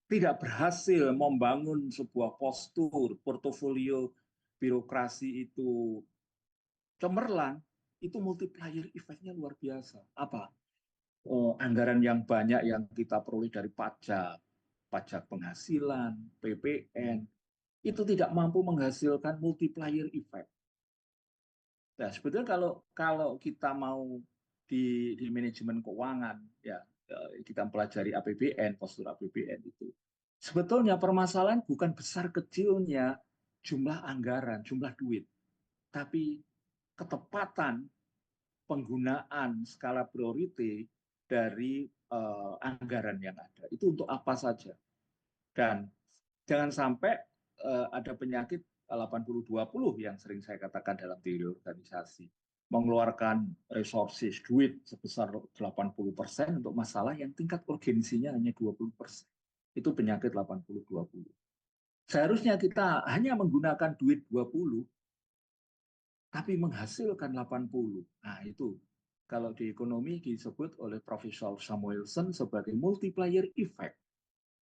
tidak berhasil membangun sebuah postur, portofolio birokrasi itu cemerlang, itu multiplier efeknya luar biasa. Apa? Anggaran yang banyak yang kita peroleh dari pajak, pajak penghasilan, PPN, itu tidak mampu menghasilkan multiplier effect. Nah, sebetulnya kalau kita mau di manajemen keuangan, ya kita pelajari APBN, postur APBN itu, sebetulnya permasalahan bukan besar kecilnya jumlah anggaran, jumlah duit, tapi ketepatan penggunaan skala priority dari anggaran yang ada. Itu untuk apa saja. Dan jangan sampai ada penyakit 80-20 yang sering saya katakan dalam teori organisasi. Mengeluarkan resources, duit sebesar 80% untuk masalah yang tingkat urgensinya hanya 20%. Itu penyakit 80-20. Seharusnya kita hanya menggunakan duit 20, tapi menghasilkan 80. Nah, itu kalau di ekonomi disebut oleh Profesor Samuelson sebagai multiplier effect.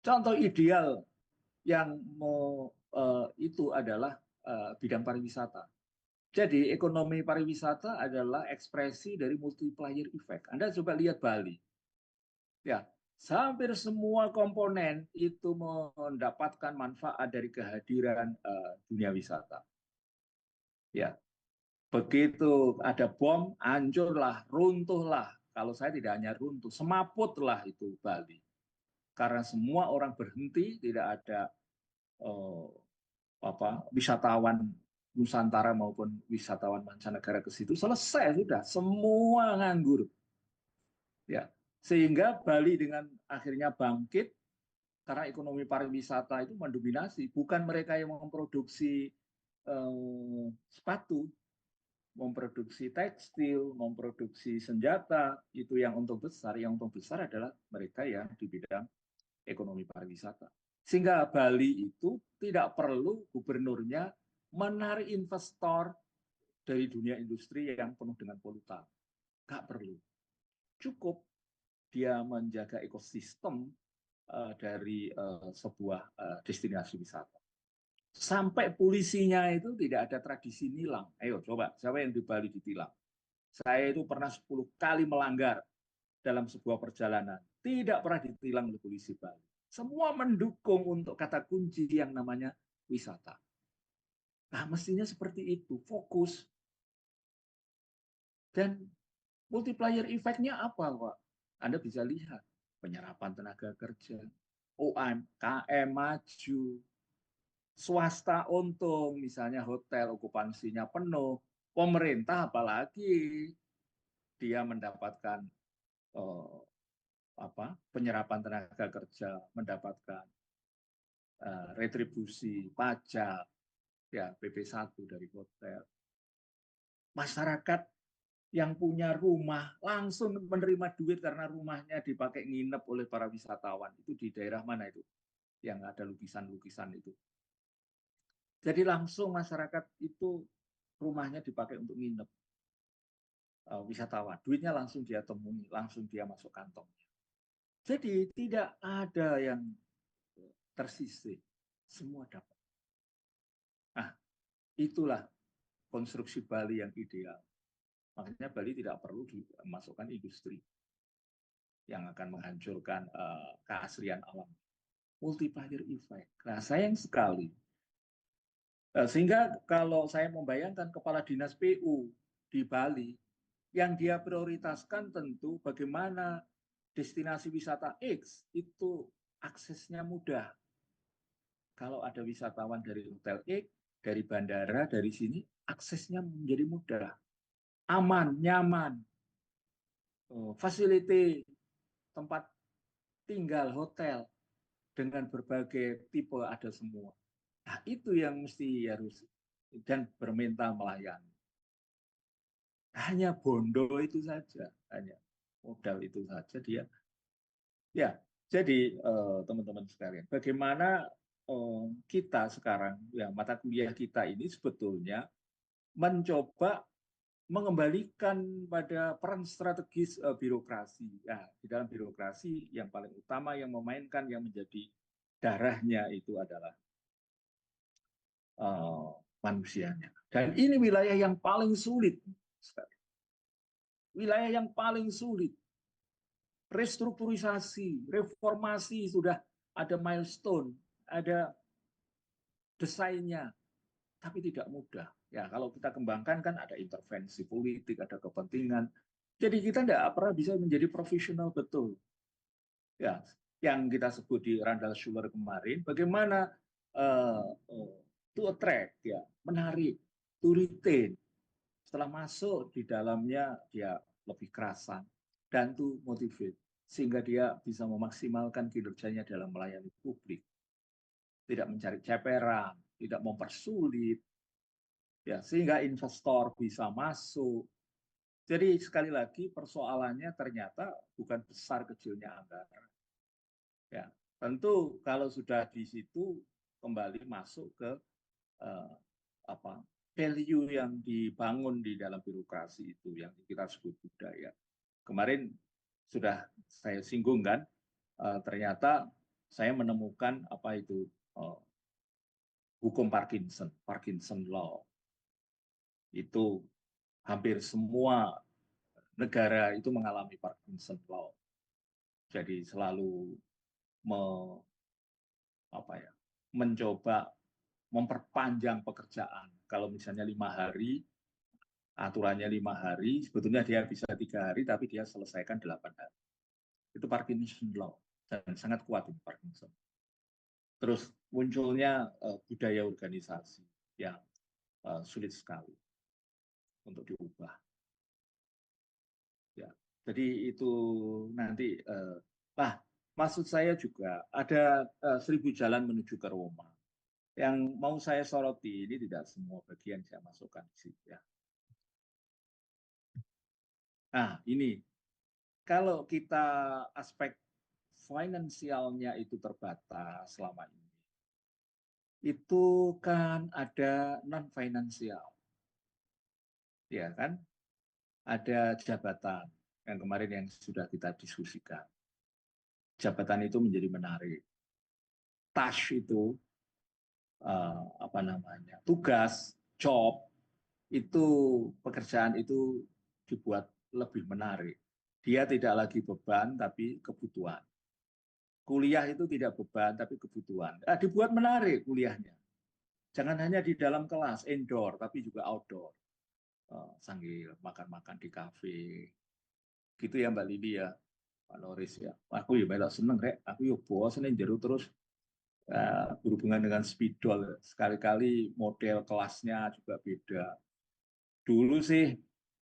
Contoh ideal yang mau itu adalah bidang pariwisata. Jadi ekonomi pariwisata adalah ekspresi dari multiplier effect. Anda coba lihat Bali. Ya, hampir semua komponen itu mendapatkan manfaat dari kehadiran dunia wisata. Ya, begitu ada bom, hancurlah, runtuhlah. Kalau saya tidak hanya runtuh, semaputlah itu Bali. Karena semua orang berhenti, tidak ada eh, wisatawan Nusantara maupun wisatawan mancanegara ke situ. Selesai sudah, semua nganggur. Ya, sehingga Bali dengan akhirnya bangkit karena ekonomi pariwisata itu mendominasi, bukan mereka yang memproduksi sepatu, memproduksi tekstil, memproduksi senjata, itu yang untung besar. Yang untung besar adalah mereka yang di bidang ekonomi pariwisata. Sehingga Bali itu tidak perlu gubernurnya menarik investor dari dunia industri yang penuh dengan polutan. Nggak perlu. Cukup dia menjaga ekosistem dari sebuah destinasi wisata. Sampai polisinya itu tidak ada tradisi nilang. Ayo coba, siapa yang di Bali ditilang? Saya itu pernah 10 kali melanggar dalam sebuah perjalanan. Tidak pernah ditilang oleh polisi Bali. Semua mendukung untuk kata kunci yang namanya wisata. Nah, mestinya seperti itu, fokus. Dan multiplier effect-nya apa, Pak? Anda bisa lihat penyerapan tenaga kerja, UMKM maju, swasta untung, misalnya hotel okupansinya penuh, pemerintah apalagi dia mendapatkan eh, penyerapan tenaga kerja, mendapatkan retribusi pajak, ya PP1 dari hotel. Masyarakat yang punya rumah langsung menerima duit karena rumahnya dipakai nginep oleh para wisatawan. Itu di daerah mana itu? Yang ada lukisan-lukisan itu. Jadi langsung masyarakat itu rumahnya dipakai untuk nginep wisatawan. Duitnya langsung dia temui, langsung dia masuk kantongnya. Jadi tidak ada yang tersisih. Semua dapat. Nah, itulah konstruksi Bali yang ideal. Makanya Bali tidak perlu dimasukkan industri yang akan menghancurkan keasrian alam. Multiplier effect. Nah, sayang sekali. Sehingga kalau saya membayangkan kepala dinas PU di Bali, yang dia prioritaskan tentu bagaimana destinasi wisata X itu aksesnya mudah. Kalau ada wisatawan dari hotel X, dari bandara, dari sini, aksesnya menjadi mudah. Aman, nyaman, facility, tempat tinggal, hotel, dengan berbagai tipe ada semua. Nah, itu yang mesti harus dan bermental melayani. Hanya bondo itu saja, hanya modal itu saja dia. Ya, jadi teman-teman sekalian, bagaimana kita sekarang, ya mata kuliah kita ini sebetulnya mencoba mengembalikan pada peran strategis birokrasi. Ya, di dalam birokrasi yang paling utama yang memainkan yang menjadi darahnya itu adalah manusianya. Dan ini wilayah yang paling sulit. Wilayah yang paling sulit. Restrukturisasi, reformasi sudah ada milestone, ada desainnya, tapi tidak mudah. Ya, kalau kita kembangkan kan ada intervensi politik, ada kepentingan. Jadi kita tidak pernah bisa menjadi profesional betul. Ya, yang kita sebut di Randall Schuller kemarin, bagaimana to attract, ya, menarik, to retain. Setelah masuk di dalamnya dia lebih kerasan dan to motivate sehingga dia bisa memaksimalkan kinerjanya dalam melayani publik. Tidak mencari ceperan, tidak mempersulit, ya sehingga investor bisa masuk. Jadi sekali lagi persoalannya ternyata bukan besar kecilnya anggaran. Ya, tentu kalau sudah di situ kembali masuk ke eh, value yang dibangun di dalam birokrasi itu yang kita sebut budaya. Kemarin sudah saya singgung kan, ternyata saya menemukan apa itu hukum Parkinson Law. Itu hampir semua negara itu mengalami Parkinson Law. Jadi selalu me, apa ya, mencoba memperpanjang pekerjaan. Kalau misalnya 5 hari, aturannya 5 hari, sebetulnya dia bisa 3 hari, tapi dia selesaikan 8 hari. Itu Parkinson Law dan sangat kuat ini Parkinson. Terus munculnya budaya organisasi yang sulit sekali untuk diubah. Ya, jadi itu nanti maksud saya juga ada 1000 jalan menuju ke Roma. Yang mau saya soroti ini tidak semua bagian saya masukkan di situ ya. Nah, ini kalau kita aspek finansialnya itu terbatas selama ini, itu kan ada non finansial, ya kan? Ada jabatan yang kemarin yang sudah kita diskusikan. Jabatan itu menjadi menarik. Task itu apa namanya? Tugas, job itu pekerjaan itu dibuat lebih menarik. Dia tidak lagi beban tapi kebutuhan. Kuliah itu tidak beban tapi kebutuhan. Dibuat menarik kuliahnya. Jangan hanya di dalam kelas, indoor, tapi juga outdoor. Sambil makan-makan di kafe. Gitu ya Mbak Lidi ya, Pak Loris ya. Aku ya melok seneng rek, aku ya bosen ning jero terus berhubungan dengan spidol. Sekali-kali model kelasnya juga beda. Dulu sih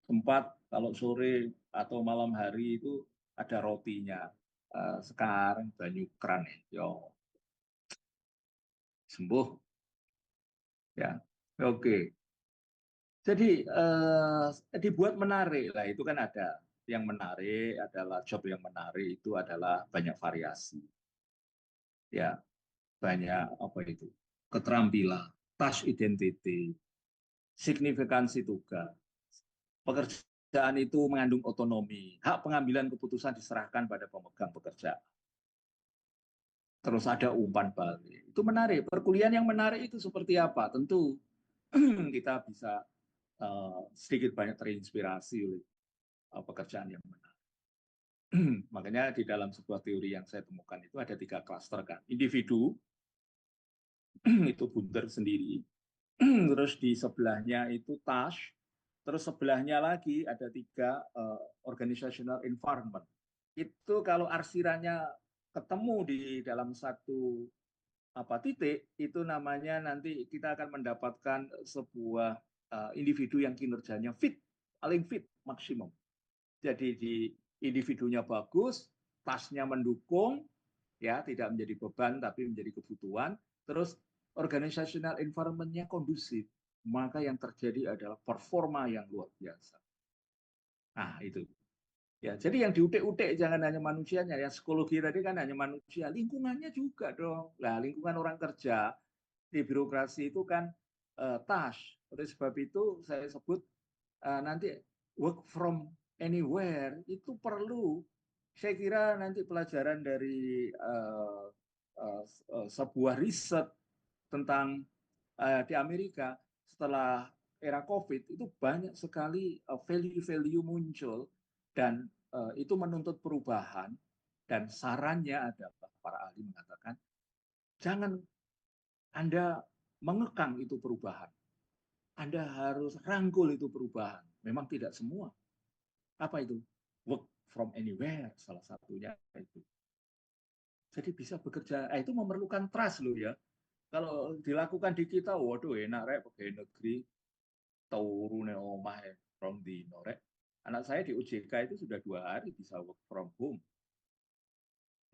sempat kalau sore atau malam hari itu ada rotinya. Sekarang banyu kran yo sembuh ya. Oke. Jadi dibuat menarik lah itu kan ada yang menarik adalah job yang menarik itu adalah banyak variasi ya, banyak apa itu, keterampilan, task identity, signifikansi tugas. Pekerjaan itu mengandung otonomi, hak pengambilan keputusan diserahkan pada pemegang pekerjaan. Terus ada umpan balik. Itu menarik. Perkuliahan yang menarik itu seperti apa? Tentu kita bisa sedikit banyak terinspirasi oleh pekerjaan yang menarik. Makanya di dalam sebuah teori yang saya temukan itu ada 3 klaster kan. Individu itu bunter sendiri. Terus di sebelahnya itu task. Terus sebelahnya lagi ada 3 organizational environment. Itu kalau arsirannya ketemu di dalam satu titik, itu namanya nanti kita akan mendapatkan sebuah individu yang kinerjanya fit, paling fit maksimum. Jadi di individunya bagus, tasnya mendukung, ya tidak menjadi beban tapi menjadi kebutuhan. Terus organizational environment-nya kondusif, maka yang terjadi adalah performa yang luar biasa. Nah itu. Ya, jadi yang diutek-utek jangan hanya manusianya, ya psikologi tadi kan hanya manusia, lingkungannya juga dong. Nah, lingkungan orang kerja di birokrasi itu kan task. Oleh sebab itu saya sebut nanti work from anywhere itu perlu. Saya kira nanti pelajaran dari sebuah riset tentang di Amerika setelah era COVID itu banyak sekali value-value muncul dan itu menuntut perubahan, dan sarannya adalah para ahli mengatakan jangan Anda mengekang itu perubahan. Anda harus rangkul itu perubahan. Memang tidak semua. Apa itu? Work from anywhere salah satunya itu. Jadi bisa bekerja, itu memerlukan trust loh ya. Kalau dilakukan di kita, waduh enak rek pegawai negeri turune omah from dino rek. Anak saya di OJK itu sudah 2 hari bisa work from home.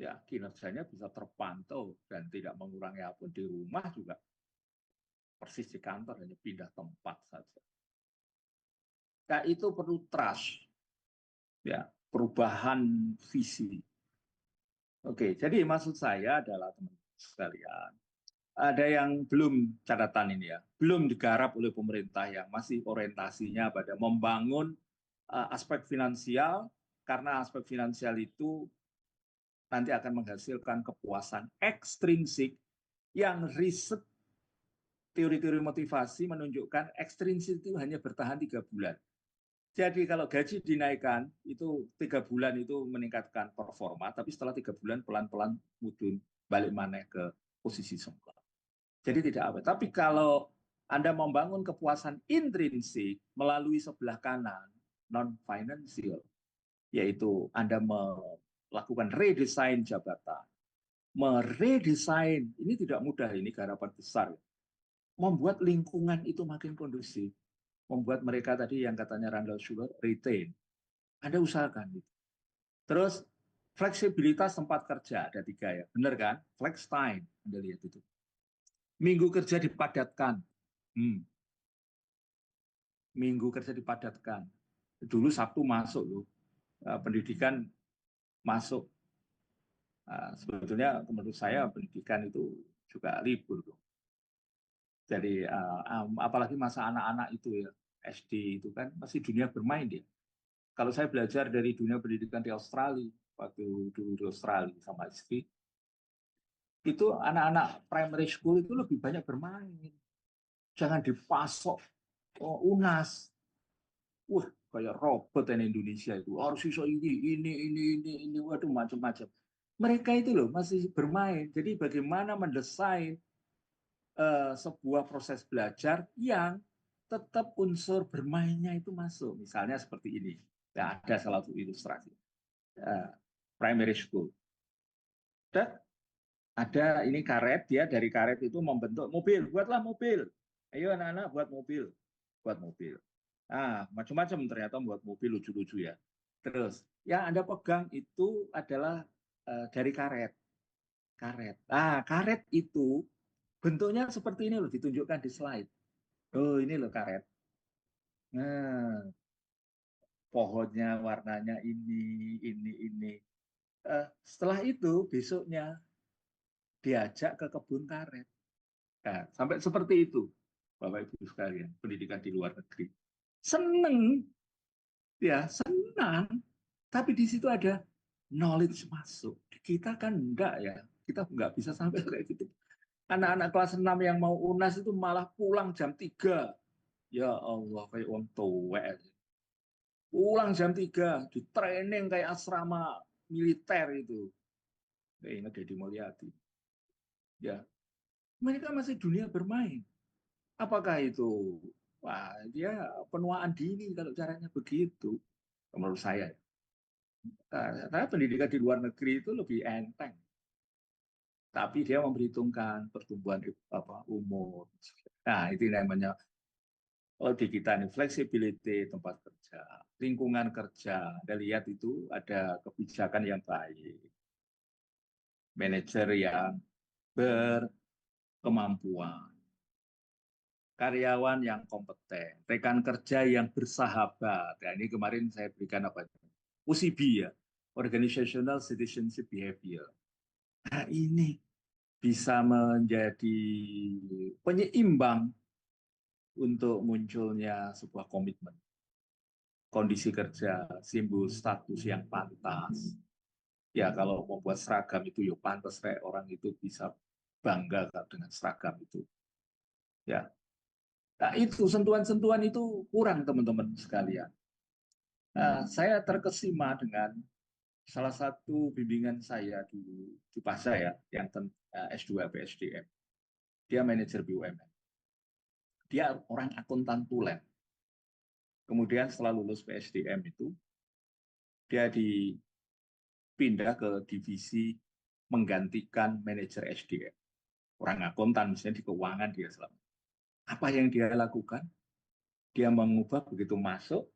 Ya, kinerjanya bisa terpantau dan tidak mengurangi apapun di rumah juga persis di kantor, hanya pindah tempat saja. Nah, itu perlu trust, ya, perubahan visi. Oke, jadi maksud saya adalah teman-teman sekalian, ada yang belum catatan ini ya, belum digarap oleh pemerintah yang masih orientasinya pada membangun aspek finansial, karena aspek finansial itu nanti akan menghasilkan kepuasan ekstrinsik yang riset teori-teori motivasi menunjukkan ekstrinsik itu hanya bertahan 3 bulan. Jadi kalau gaji dinaikkan itu 3 bulan itu meningkatkan performa, tapi setelah 3 bulan pelan-pelan mudun balik mana ke posisi semula. Jadi tidak apa. Tapi kalau Anda membangun kepuasan intrinsik melalui sebelah kanan non financial, yaitu Anda melakukan redesign jabatan, meredesain ini tidak mudah, ini garapan besar, membuat lingkungan itu makin kondusif, membuat mereka tadi yang katanya Randall Sugar retain. Anda usahakan itu. Terus fleksibilitas tempat kerja ada 3 ya, benar kan? Flex time, Anda lihat itu. Minggu kerja dipadatkan. Minggu kerja dipadatkan. Dulu Sabtu masuk loh, pendidikan masuk. Sebetulnya menurut saya pendidikan itu juga libur loh. Jadi apalagi masa anak-anak itu ya, SD itu kan masih dunia bermain dia. Kalau saya belajar dari dunia pendidikan di Australia, waktu dulu di Australia sama istri, itu anak-anak primary school itu lebih banyak bermain. Jangan dipasok UNAS. Wah, kayak robot yang Indonesia itu. Harus iso ini, waduh macam-macam. Mereka itu loh masih bermain. Jadi bagaimana mendesain sebuah proses belajar yang tetap unsur bermainnya itu masuk. Misalnya seperti ini. Ya, ada salah satu ilustrasi. Primary school. Dan ada ini karet, dia dari karet itu membentuk mobil. Buatlah mobil. Ayo anak-anak buat mobil. Buat mobil. Macam-macam ternyata buat mobil lucu-lucu ya. Terus, yang Anda pegang itu adalah dari karet. Karet. Karet itu bentuknya seperti ini loh, ditunjukkan di slide. Oh, ini loh karet. Nah, pohonnya warnanya ini. Setelah itu besoknya diajak ke kebun karet. Nah, sampai seperti itu, Bapak Ibu sekalian, pendidikan di luar negeri. Seneng, ya senang. Tapi di situ ada knowledge masuk. Kita kan enggak ya, kita enggak bisa sampai kayak gitu. Anak-anak kelas 6 yang mau UNAS itu malah pulang jam 3. Ya Allah, kayak orang tua. Pulang jam 3, di training kayak asrama militer itu. Ingat Deddy Mulyadi. Ya, mereka masih dunia bermain. Apakah itu? Wah, dia penuaan dini kalau caranya begitu. Menurut saya. Karena pendidikan di luar negeri itu lebih enteng. Tapi dia memperhitungkan pertumbuhan umur. Nah, itu namanya di kita nih, flexibility tempat kerja, lingkungan kerja. Anda lihat itu ada kebijakan yang baik, manajer yang berkemampuan, karyawan yang kompeten, rekan kerja yang bersahabat. Nah, ini kemarin saya berikan apa? UCB ya, Organizational Citizenship Behavior. Nah, ini bisa menjadi penyeimbang untuk munculnya sebuah komitmen. Kondisi kerja, simbol status yang pantas. Ya kalau membuat seragam itu ya pantas kayak orang itu bisa bangga dengan seragam itu. Ya, nah itu sentuhan-sentuhan itu kurang teman-teman sekalian. Nah, saya terkesima dengan salah satu bimbingan saya di PASA ya, yang S2 PSDM. Dia manajer BUMN. Dia orang akuntan tulen. Kemudian setelah lulus PSDM itu, dia dipindah ke divisi menggantikan manajer SDM. Orang akuntan, misalnya di keuangan dia selama. Apa yang dia lakukan? Dia mengubah begitu masuk,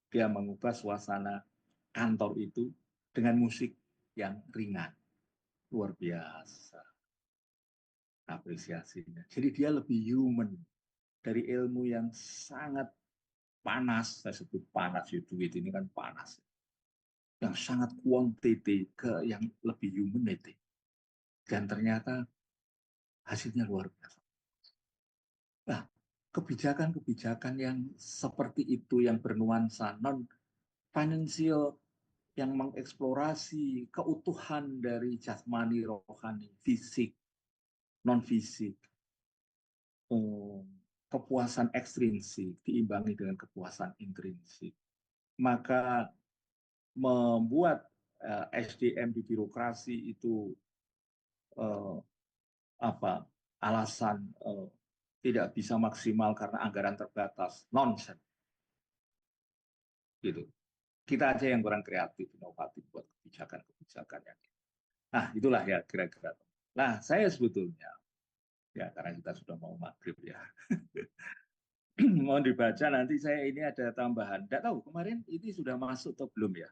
dia mengubah suasana kantor itu dengan musik yang ringan. Luar biasa apresiasinya. Jadi dia lebih human dari ilmu yang sangat panas, saya sebut panas ya, duit ini kan panas. Yang sangat quantity ke yang lebih humanity. Dan ternyata hasilnya luar biasa. Nah, kebijakan-kebijakan yang seperti itu yang bernuansa non financial yang mengeksplorasi keutuhan dari jasmani rohani, fisik, non fisik kepuasan ekstrinsik diimbangi dengan kepuasan intrinsik, maka membuat SDM di birokrasi itu eh, apa alasan tidak bisa maksimal karena anggaran terbatas, nonsense gitu. Kita aja yang kurang kreatif, inovatif buat kebijakan-kebijakan yang gitu. Nah, itulah ya kira-kira. Nah, saya sebetulnya ya karena kita sudah mau maghrib ya. Mohon dibaca nanti saya ini ada tambahan. Tidak tahu kemarin ini sudah masuk atau belum ya.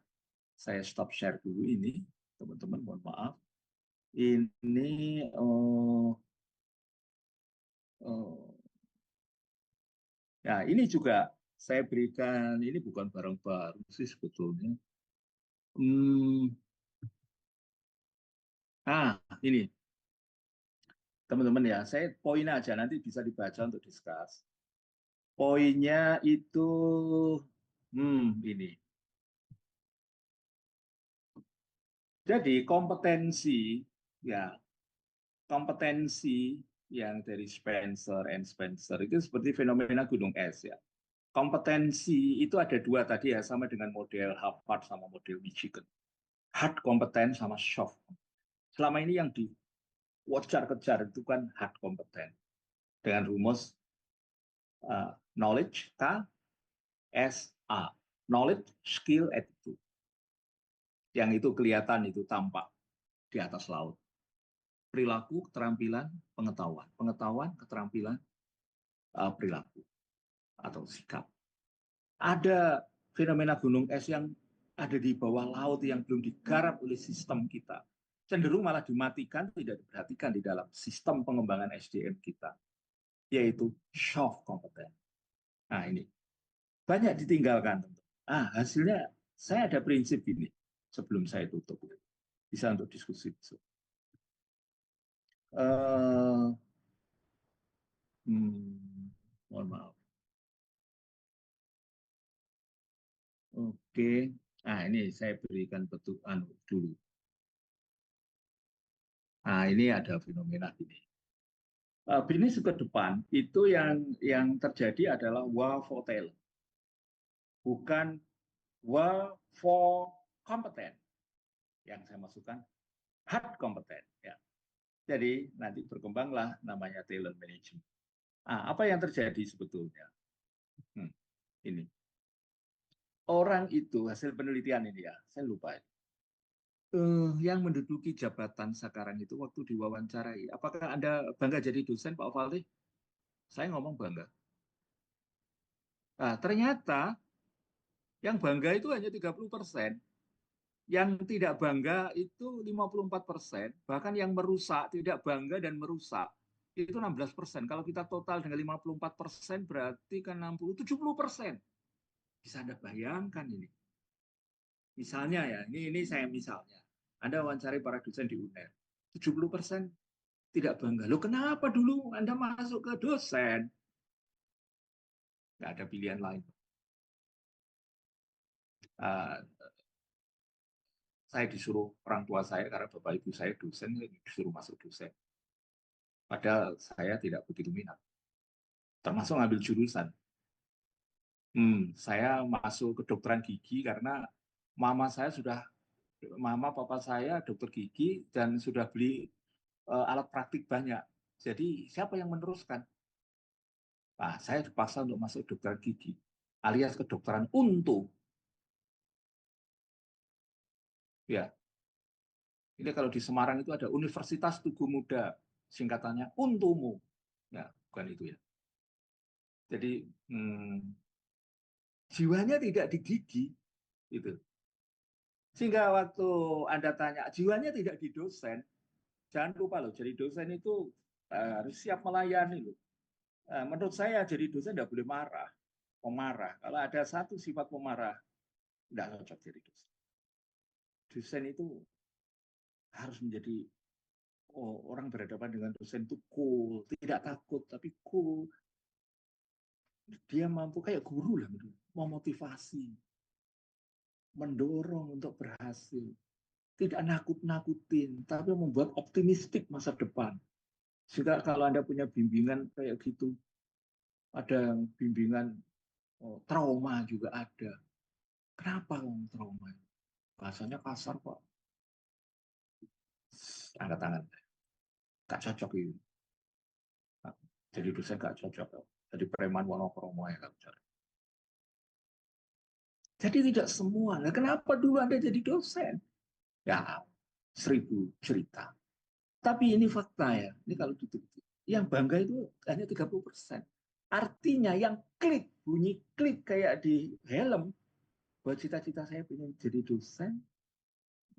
Saya stop share dulu ini, teman-teman mohon maaf. Ini oh, ya ini juga saya berikan, ini bukan barang baru sih sebetulnya. Hmm, ini teman-teman ya, saya poin aja nanti bisa dibaca untuk discuss. Poinnya itu, ini. Jadi kompetensi, ya kompetensi yang dari Spencer and Spencer itu seperti fenomena gunung es ya. Kompetensi itu ada dua tadi ya, sama dengan model Harvard sama model Michigan. Hard kompeten sama soft. Selama ini yang dikejar-kejar itu kan hard kompeten. Dengan rumus knowledge, K, S, A. Knowledge, skill, attitude. Yang itu kelihatan, itu tampak di atas laut. Perilaku, keterampilan, pengetahuan. Pengetahuan, keterampilan, perilaku atau sikap. Ada fenomena gunung es yang ada di bawah laut yang belum digarap oleh sistem kita. Cenderung malah dimatikan, tidak diperhatikan di dalam sistem pengembangan SDM kita, yaitu soft competence. Nah ini, banyak ditinggalkan. Hasilnya saya ada prinsip ini sebelum saya tutup. Bisa untuk diskusi besok. Mohon maaf. Oke. Nah, ini saya berikan bentuk dulu. Nah, ini ada fenomena ini. Bisnis ke depan itu yang terjadi adalah war for talent, bukan war for competent. Yang saya maksudkan hard competent. Ya. Jadi nanti berkembanglah namanya talent management. Apa yang terjadi sebetulnya? Ini orang itu hasil penelitian ini ya, saya lupa. Yang menduduki jabatan sekarang itu waktu diwawancarai, apakah Anda bangga jadi dosen, Pak Ovaldi? Saya ngomong bangga. Ternyata yang bangga itu hanya 30%, yang tidak bangga itu 54%, bahkan yang merusak, tidak bangga dan merusak itu 16%. Kalau kita total dengan 54% berarti kan 70%. Bisa Anda bayangkan ini. Misalnya ya, ini saya misalnya. Anda wawancari para dosen di UNER. 70% tidak bangga. Loh kenapa dulu Anda masuk ke dosen? Nggak ada pilihan lain. Uh, saya disuruh orang tua saya, karena bapak ibu saya dosen, disuruh masuk dosen. Padahal saya tidak begitu minat. Termasuk ngambil jurusan. Saya masuk kedokteran gigi karena mama papa saya dokter gigi dan sudah beli alat praktik banyak. Jadi siapa yang meneruskan? Nah, saya dipaksa untuk masuk dokter gigi, alias kedokteran untu. Ya, ini kalau di Semarang itu ada Universitas Tugu Muda, singkatannya Untumu. Ya, bukan itu ya. Jadi jiwanya tidak di gigi, itu. Sehingga waktu Anda tanya jiwanya tidak di dosen, jangan lupa loh, jadi dosen itu harus siap melayani loh. Menurut saya jadi dosen tidak boleh marah, pemarah. Kalau ada satu sifat pemarah, tidak cocok jadi dosen. Dosen itu harus menjadi orang berhadapan dengan dosen itu cool, tidak takut tapi cool. Dia mampu kayak guru lah, memotivasi, mendorong untuk berhasil, tidak nakut-nakutin, tapi membuat optimistik masa depan. Sehingga kalau Anda punya bimbingan kayak gitu, ada yang bimbingan trauma juga ada. Kenapa trauma? Bahasanya kasar kok. Angkat tangan. Gak cocok itu. Jadi dosen gak cocok. Jadi preman Wonokromo ya gak cocok. Jadi tidak semua. Nah, kenapa dulu Anda jadi dosen? Ya, 1000 cerita. Tapi ini fakta ya. Ini kalau tutup. Yang bangga itu hanya 30%. Artinya yang klik, bunyi klik kayak di helm, buat cita-cita saya ingin jadi dosen,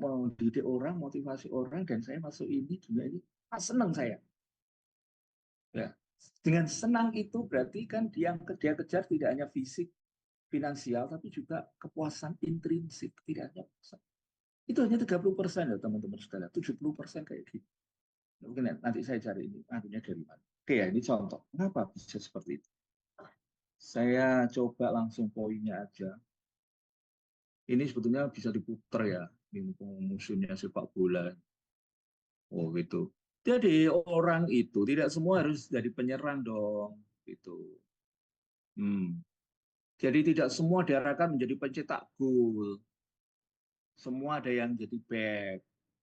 mau didik orang, motivasi orang, dan saya masuk ini, dunia ini, senang saya. Ya. Dengan senang itu berarti kan dia kejar tidak hanya fisik, finansial, tapi juga kepuasan intrinsik. Tidak hanya puasan. Itu hanya 30% ya teman-teman sekalian. 70% kayak gitu. Mungkin nanti saya cari ini, akhirnya dari mana. Oke ya, ini contoh. Kenapa bisa seperti itu? Saya coba langsung poinnya aja. Ini sebetulnya bisa diputar ya, ini musimnya sepak bola. Oh gitu. Jadi orang itu tidak semua harus jadi penyerang dong, gitu. Hmm. Jadi tidak semua diarahkan menjadi pencetak gol. Semua ada yang jadi back,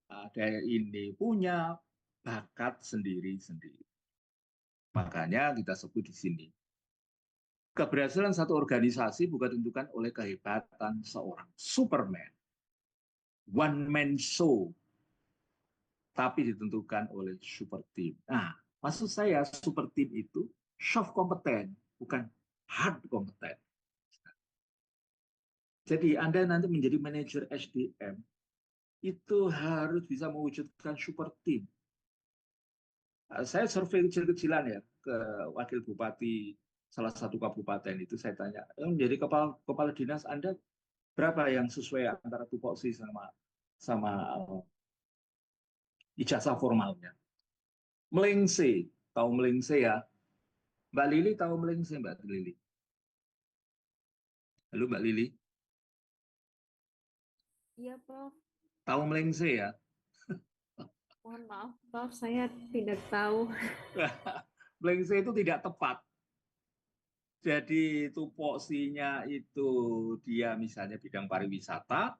ada yang ini punya bakat sendiri-sendiri. Makanya kita sebut di sini keberhasilan satu organisasi bukan ditentukan oleh kehebatan seorang Superman, one man show, tapi ditentukan oleh super team. Nah, maksud saya super team itu soft kompeten, bukan hard kompeten. Jadi Anda nanti menjadi manajer SDM, itu harus bisa mewujudkan super team. Saya survei kecil-kecilan ya ke wakil bupati salah satu kabupaten itu saya tanya, menjadi kepala dinas Anda berapa yang sesuai antara tupoksi sama sama ijazah formalnya. Melengse, tahu melengse ya? Mbak Lili tahu melengse Mbak Lili? Halo Mbak Lili, Iya, Prof. tahu melengse ya? Mohon maaf, Prof. Saya tidak tahu. Melengse itu tidak tepat. Jadi tupoksinya itu dia misalnya bidang pariwisata,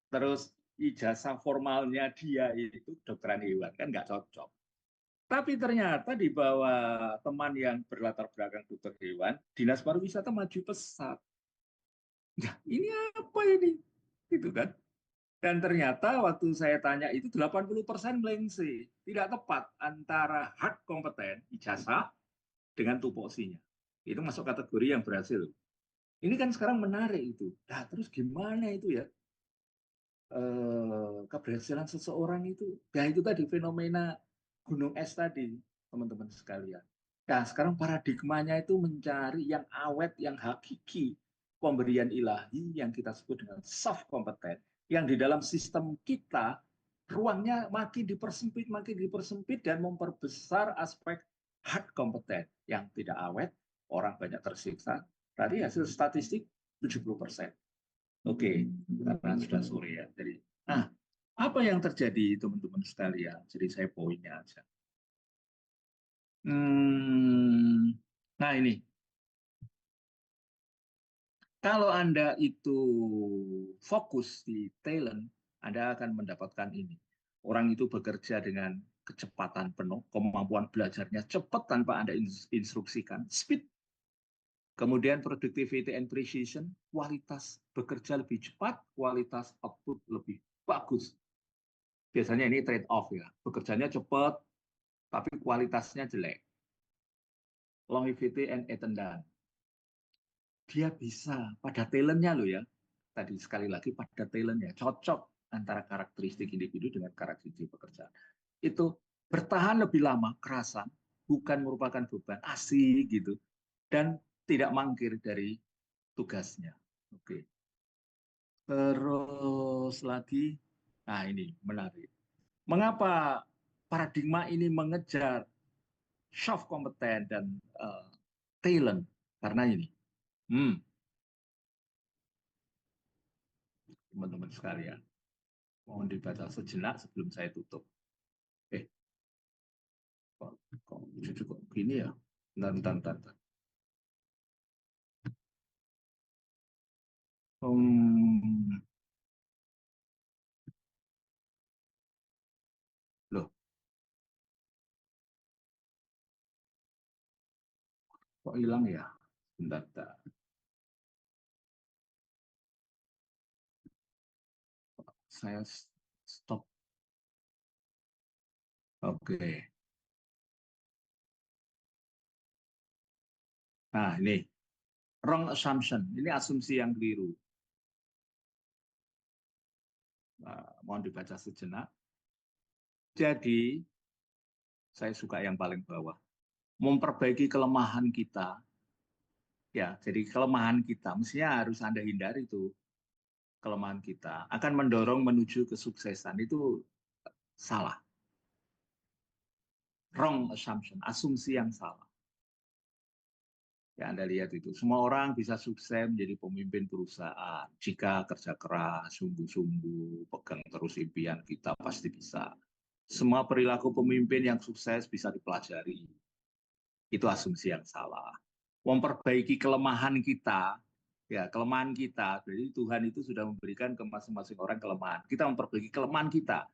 terus ijazah formalnya dia itu kedokteran hewan, kan nggak cocok. Tapi ternyata di bawah teman yang berlatar belakang dokter hewan, dinas pariwisata maju pesat. Nah, ini apa ini? Gitu kan? Dan ternyata waktu saya tanya itu 80% melengse. Tidak tepat antara hard kompeten, ijazah, dengan tupoksinya. Itu masuk kategori yang berhasil. Ini kan sekarang menarik itu. Nah, terus gimana itu ya? Keberhasilan seseorang itu. Ya itu tadi fenomena gunung es tadi, teman-teman sekalian. Nah, sekarang paradigmanya itu mencari yang awet, yang hakiki, pemberian ilahi yang kita sebut dengan soft kompeten, yang di dalam sistem kita ruangnya makin dipersempit dan memperbesar aspek hard kompeten yang tidak awet, orang banyak tersiksa. Tadi hasil statistik 70%. Oke, karena sudah sore ya. Jadi, nah, apa yang terjadi teman-teman sekalian? Jadi saya poinnya aja. Nah ini, kalau Anda itu fokus di talent, Anda akan mendapatkan ini. Orang itu bekerja dengan kecepatan penuh, kemampuan belajarnya cepat tanpa Anda instruksikan, speed, kemudian productivity and precision, kualitas bekerja lebih cepat, kualitas output lebih bagus. Biasanya ini trade off ya, bekerjanya cepat, tapi kualitasnya jelek. Longevity and attendance. Dia bisa pada talentnya loh ya. Tadi sekali lagi pada talentnya cocok antara karakteristik individu dengan karakteristik pekerjaan. Itu bertahan lebih lama, kerasan, bukan merupakan beban, asik gitu, dan tidak mangkir dari tugasnya. Oke. Terus lagi, nah ini menarik. Mengapa paradigma ini mengejar soft kompeten dan talent? Karena ini, hmm, teman-teman sekalian, mohon dibaca sejenak sebelum saya tutup. Eh, kok, kok gini ya? Bentar, bentar, bentar. Hmm, loh, kok hilang ya? Bentar, bentar. Saya stop. Oke. Nah, ini wrong assumption. Ini asumsi yang keliru. Mohon dibaca sejenak. Jadi, saya suka yang paling bawah. Memperbaiki kelemahan kita. Ya, jadi kelemahan kita mestinya harus Anda hindari itu. Kelemahan kita akan mendorong menuju kesuksesan. Itu salah. Wrong assumption. Asumsi yang salah. Ya, Anda lihat itu. Semua orang bisa sukses menjadi pemimpin perusahaan. Jika kerja keras, sungguh-sungguh, pegang terus impian kita, pasti bisa. Semua perilaku pemimpin yang sukses bisa dipelajari. Itu asumsi yang salah. Memperbaiki kelemahan kita, ya kelemahan kita. Jadi Tuhan itu sudah memberikan ke masing-masing orang kelemahan. Kita memperbaiki kelemahan kita,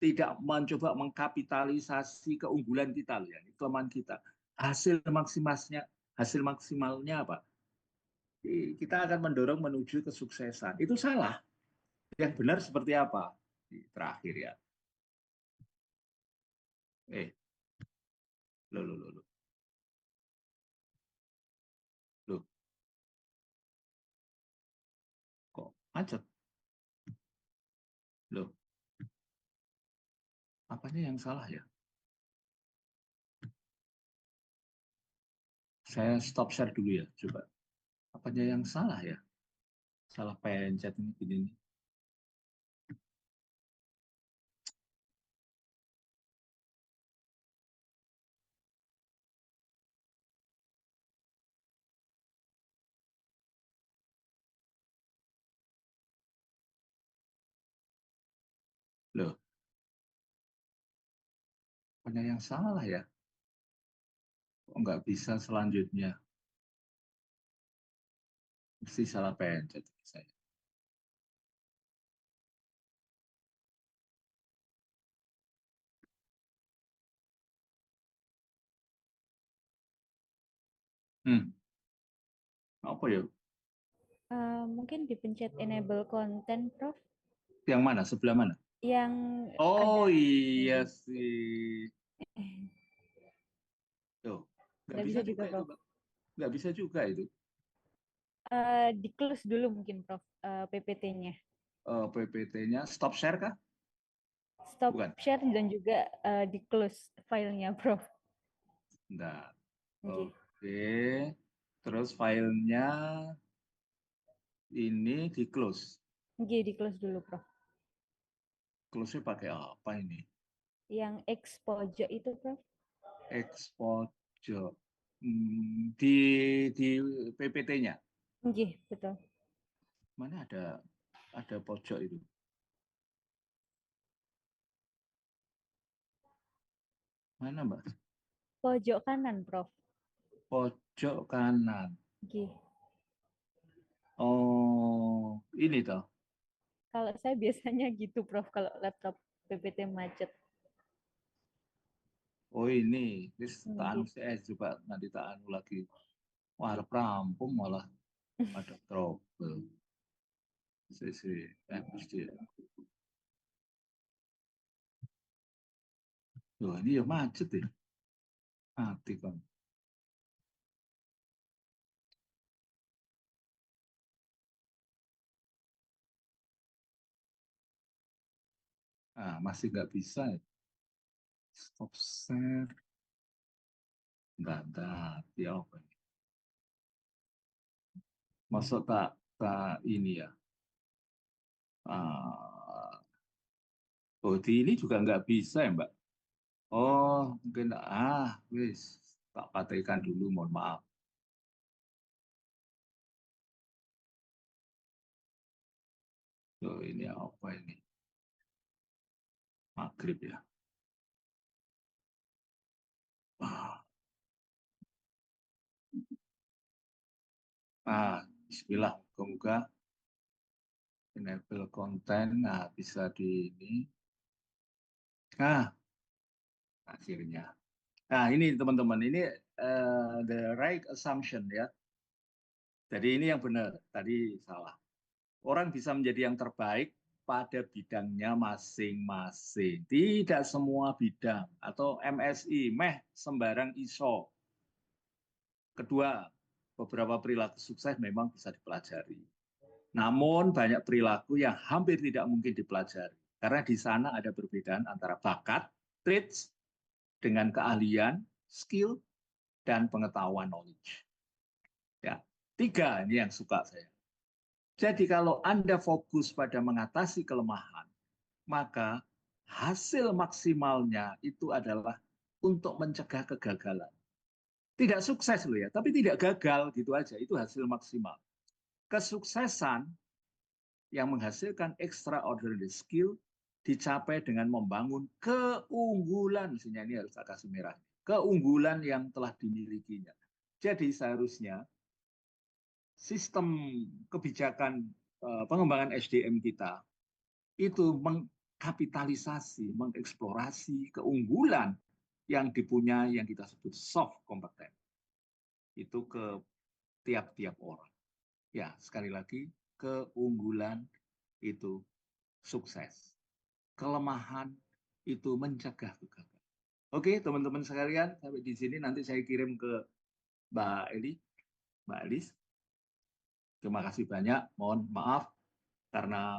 tidak mencoba mengkapitalisasi keunggulan kita, ya, kelemahan kita. Hasil maksimalnya apa? Kita akan mendorong menuju kesuksesan. Itu salah. Yang benar seperti apa? Terakhir ya. Eh, lo, lo, kok macet? Loh, apanya yang salah ya? Saya stop share dulu ya, coba. Apanya yang salah ya? Salah pencet ini gini nih. Loh, apanya yang salah ya? Kok nggak bisa selanjutnya? Mesti salah pencet saya. Hmm, apa ya? Mungkin dipencet enable content, Prof. Yang mana? Sebelah mana? Yang ada Oh iya ini. sih. Tuh, nggak Nggak bisa bisa juga, juga itu, Prof. Pak. Nggak bisa juga itu. Di close dulu mungkin, Prof. PPT-nya. PPT-nya stop share kah? Stop Bukan. share dan juga di close filenya, Prof. Nah, Oke. oke. Terus filenya ini di close. Oke, di close dulu, Prof. Close-nya pakai apa ini? Yang X pojok itu, Prof. Export job. Di PPT-nya Oke, betul. mana ada pojok itu? Mana Mbak? Pojok kanan, Prof. Pojok kanan. Oke. Oh, ini toh. Kalau saya biasanya gitu, Prof. Kalau laptop PPT macet. Oh ini, this tak anu Oke. saya coba nanti tak anu lagi. Wah, harap rampung malah ada trouble. Sisi, mesti. Loh, ini ya macet ya. Mati kan. Ah, masih nggak bisa ya. Stop share. Nggak ada. Ya, apa ini? Masuk tak ini ya. Ah, oh, di ini juga nggak bisa ya, Mbak. Oh, mungkin wis tak patikan dulu, mohon maaf. Oh, ini apa ini? Maghrib ya. Ah, Bismillah, moga-moga enable content, nah bisa di ini. Nah, akhirnya. Nah, ini teman-teman, ini the right assumption ya. Jadi ini yang benar, tadi salah. Orang bisa menjadi yang terbaik pada bidangnya masing-masing. Tidak semua bidang atau MSI, sembarang ISO. Kedua, beberapa perilaku sukses memang bisa dipelajari. Namun banyak perilaku yang hampir tidak mungkin dipelajari. Karena di sana ada perbedaan antara bakat, traits, dengan keahlian, skill, dan pengetahuan knowledge. Ya, 3 ini yang suka saya. Jadi kalau Anda fokus pada mengatasi kelemahan, maka hasil maksimalnya itu adalah untuk mencegah kegagalan. Tidak sukses loh ya, tapi tidak gagal gitu aja, itu hasil maksimal. Kesuksesan yang menghasilkan extraordinary skill dicapai dengan membangun keunggulan, misalnya ini harus kasih merah, keunggulan yang telah dimilikinya. Jadi seharusnya sistem kebijakan pengembangan SDM kita itu mengkapitalisasi, mengeksplorasi keunggulan yang dipunyai yang kita sebut soft competence. Itu ke tiap-tiap orang. Ya, sekali lagi, keunggulan itu sukses. Kelemahan itu mencegah kegagalan. Oke, teman-teman sekalian, sampai di sini nanti saya kirim ke Mbak Eli, Mbak Elis. Terima kasih banyak. Mohon maaf karena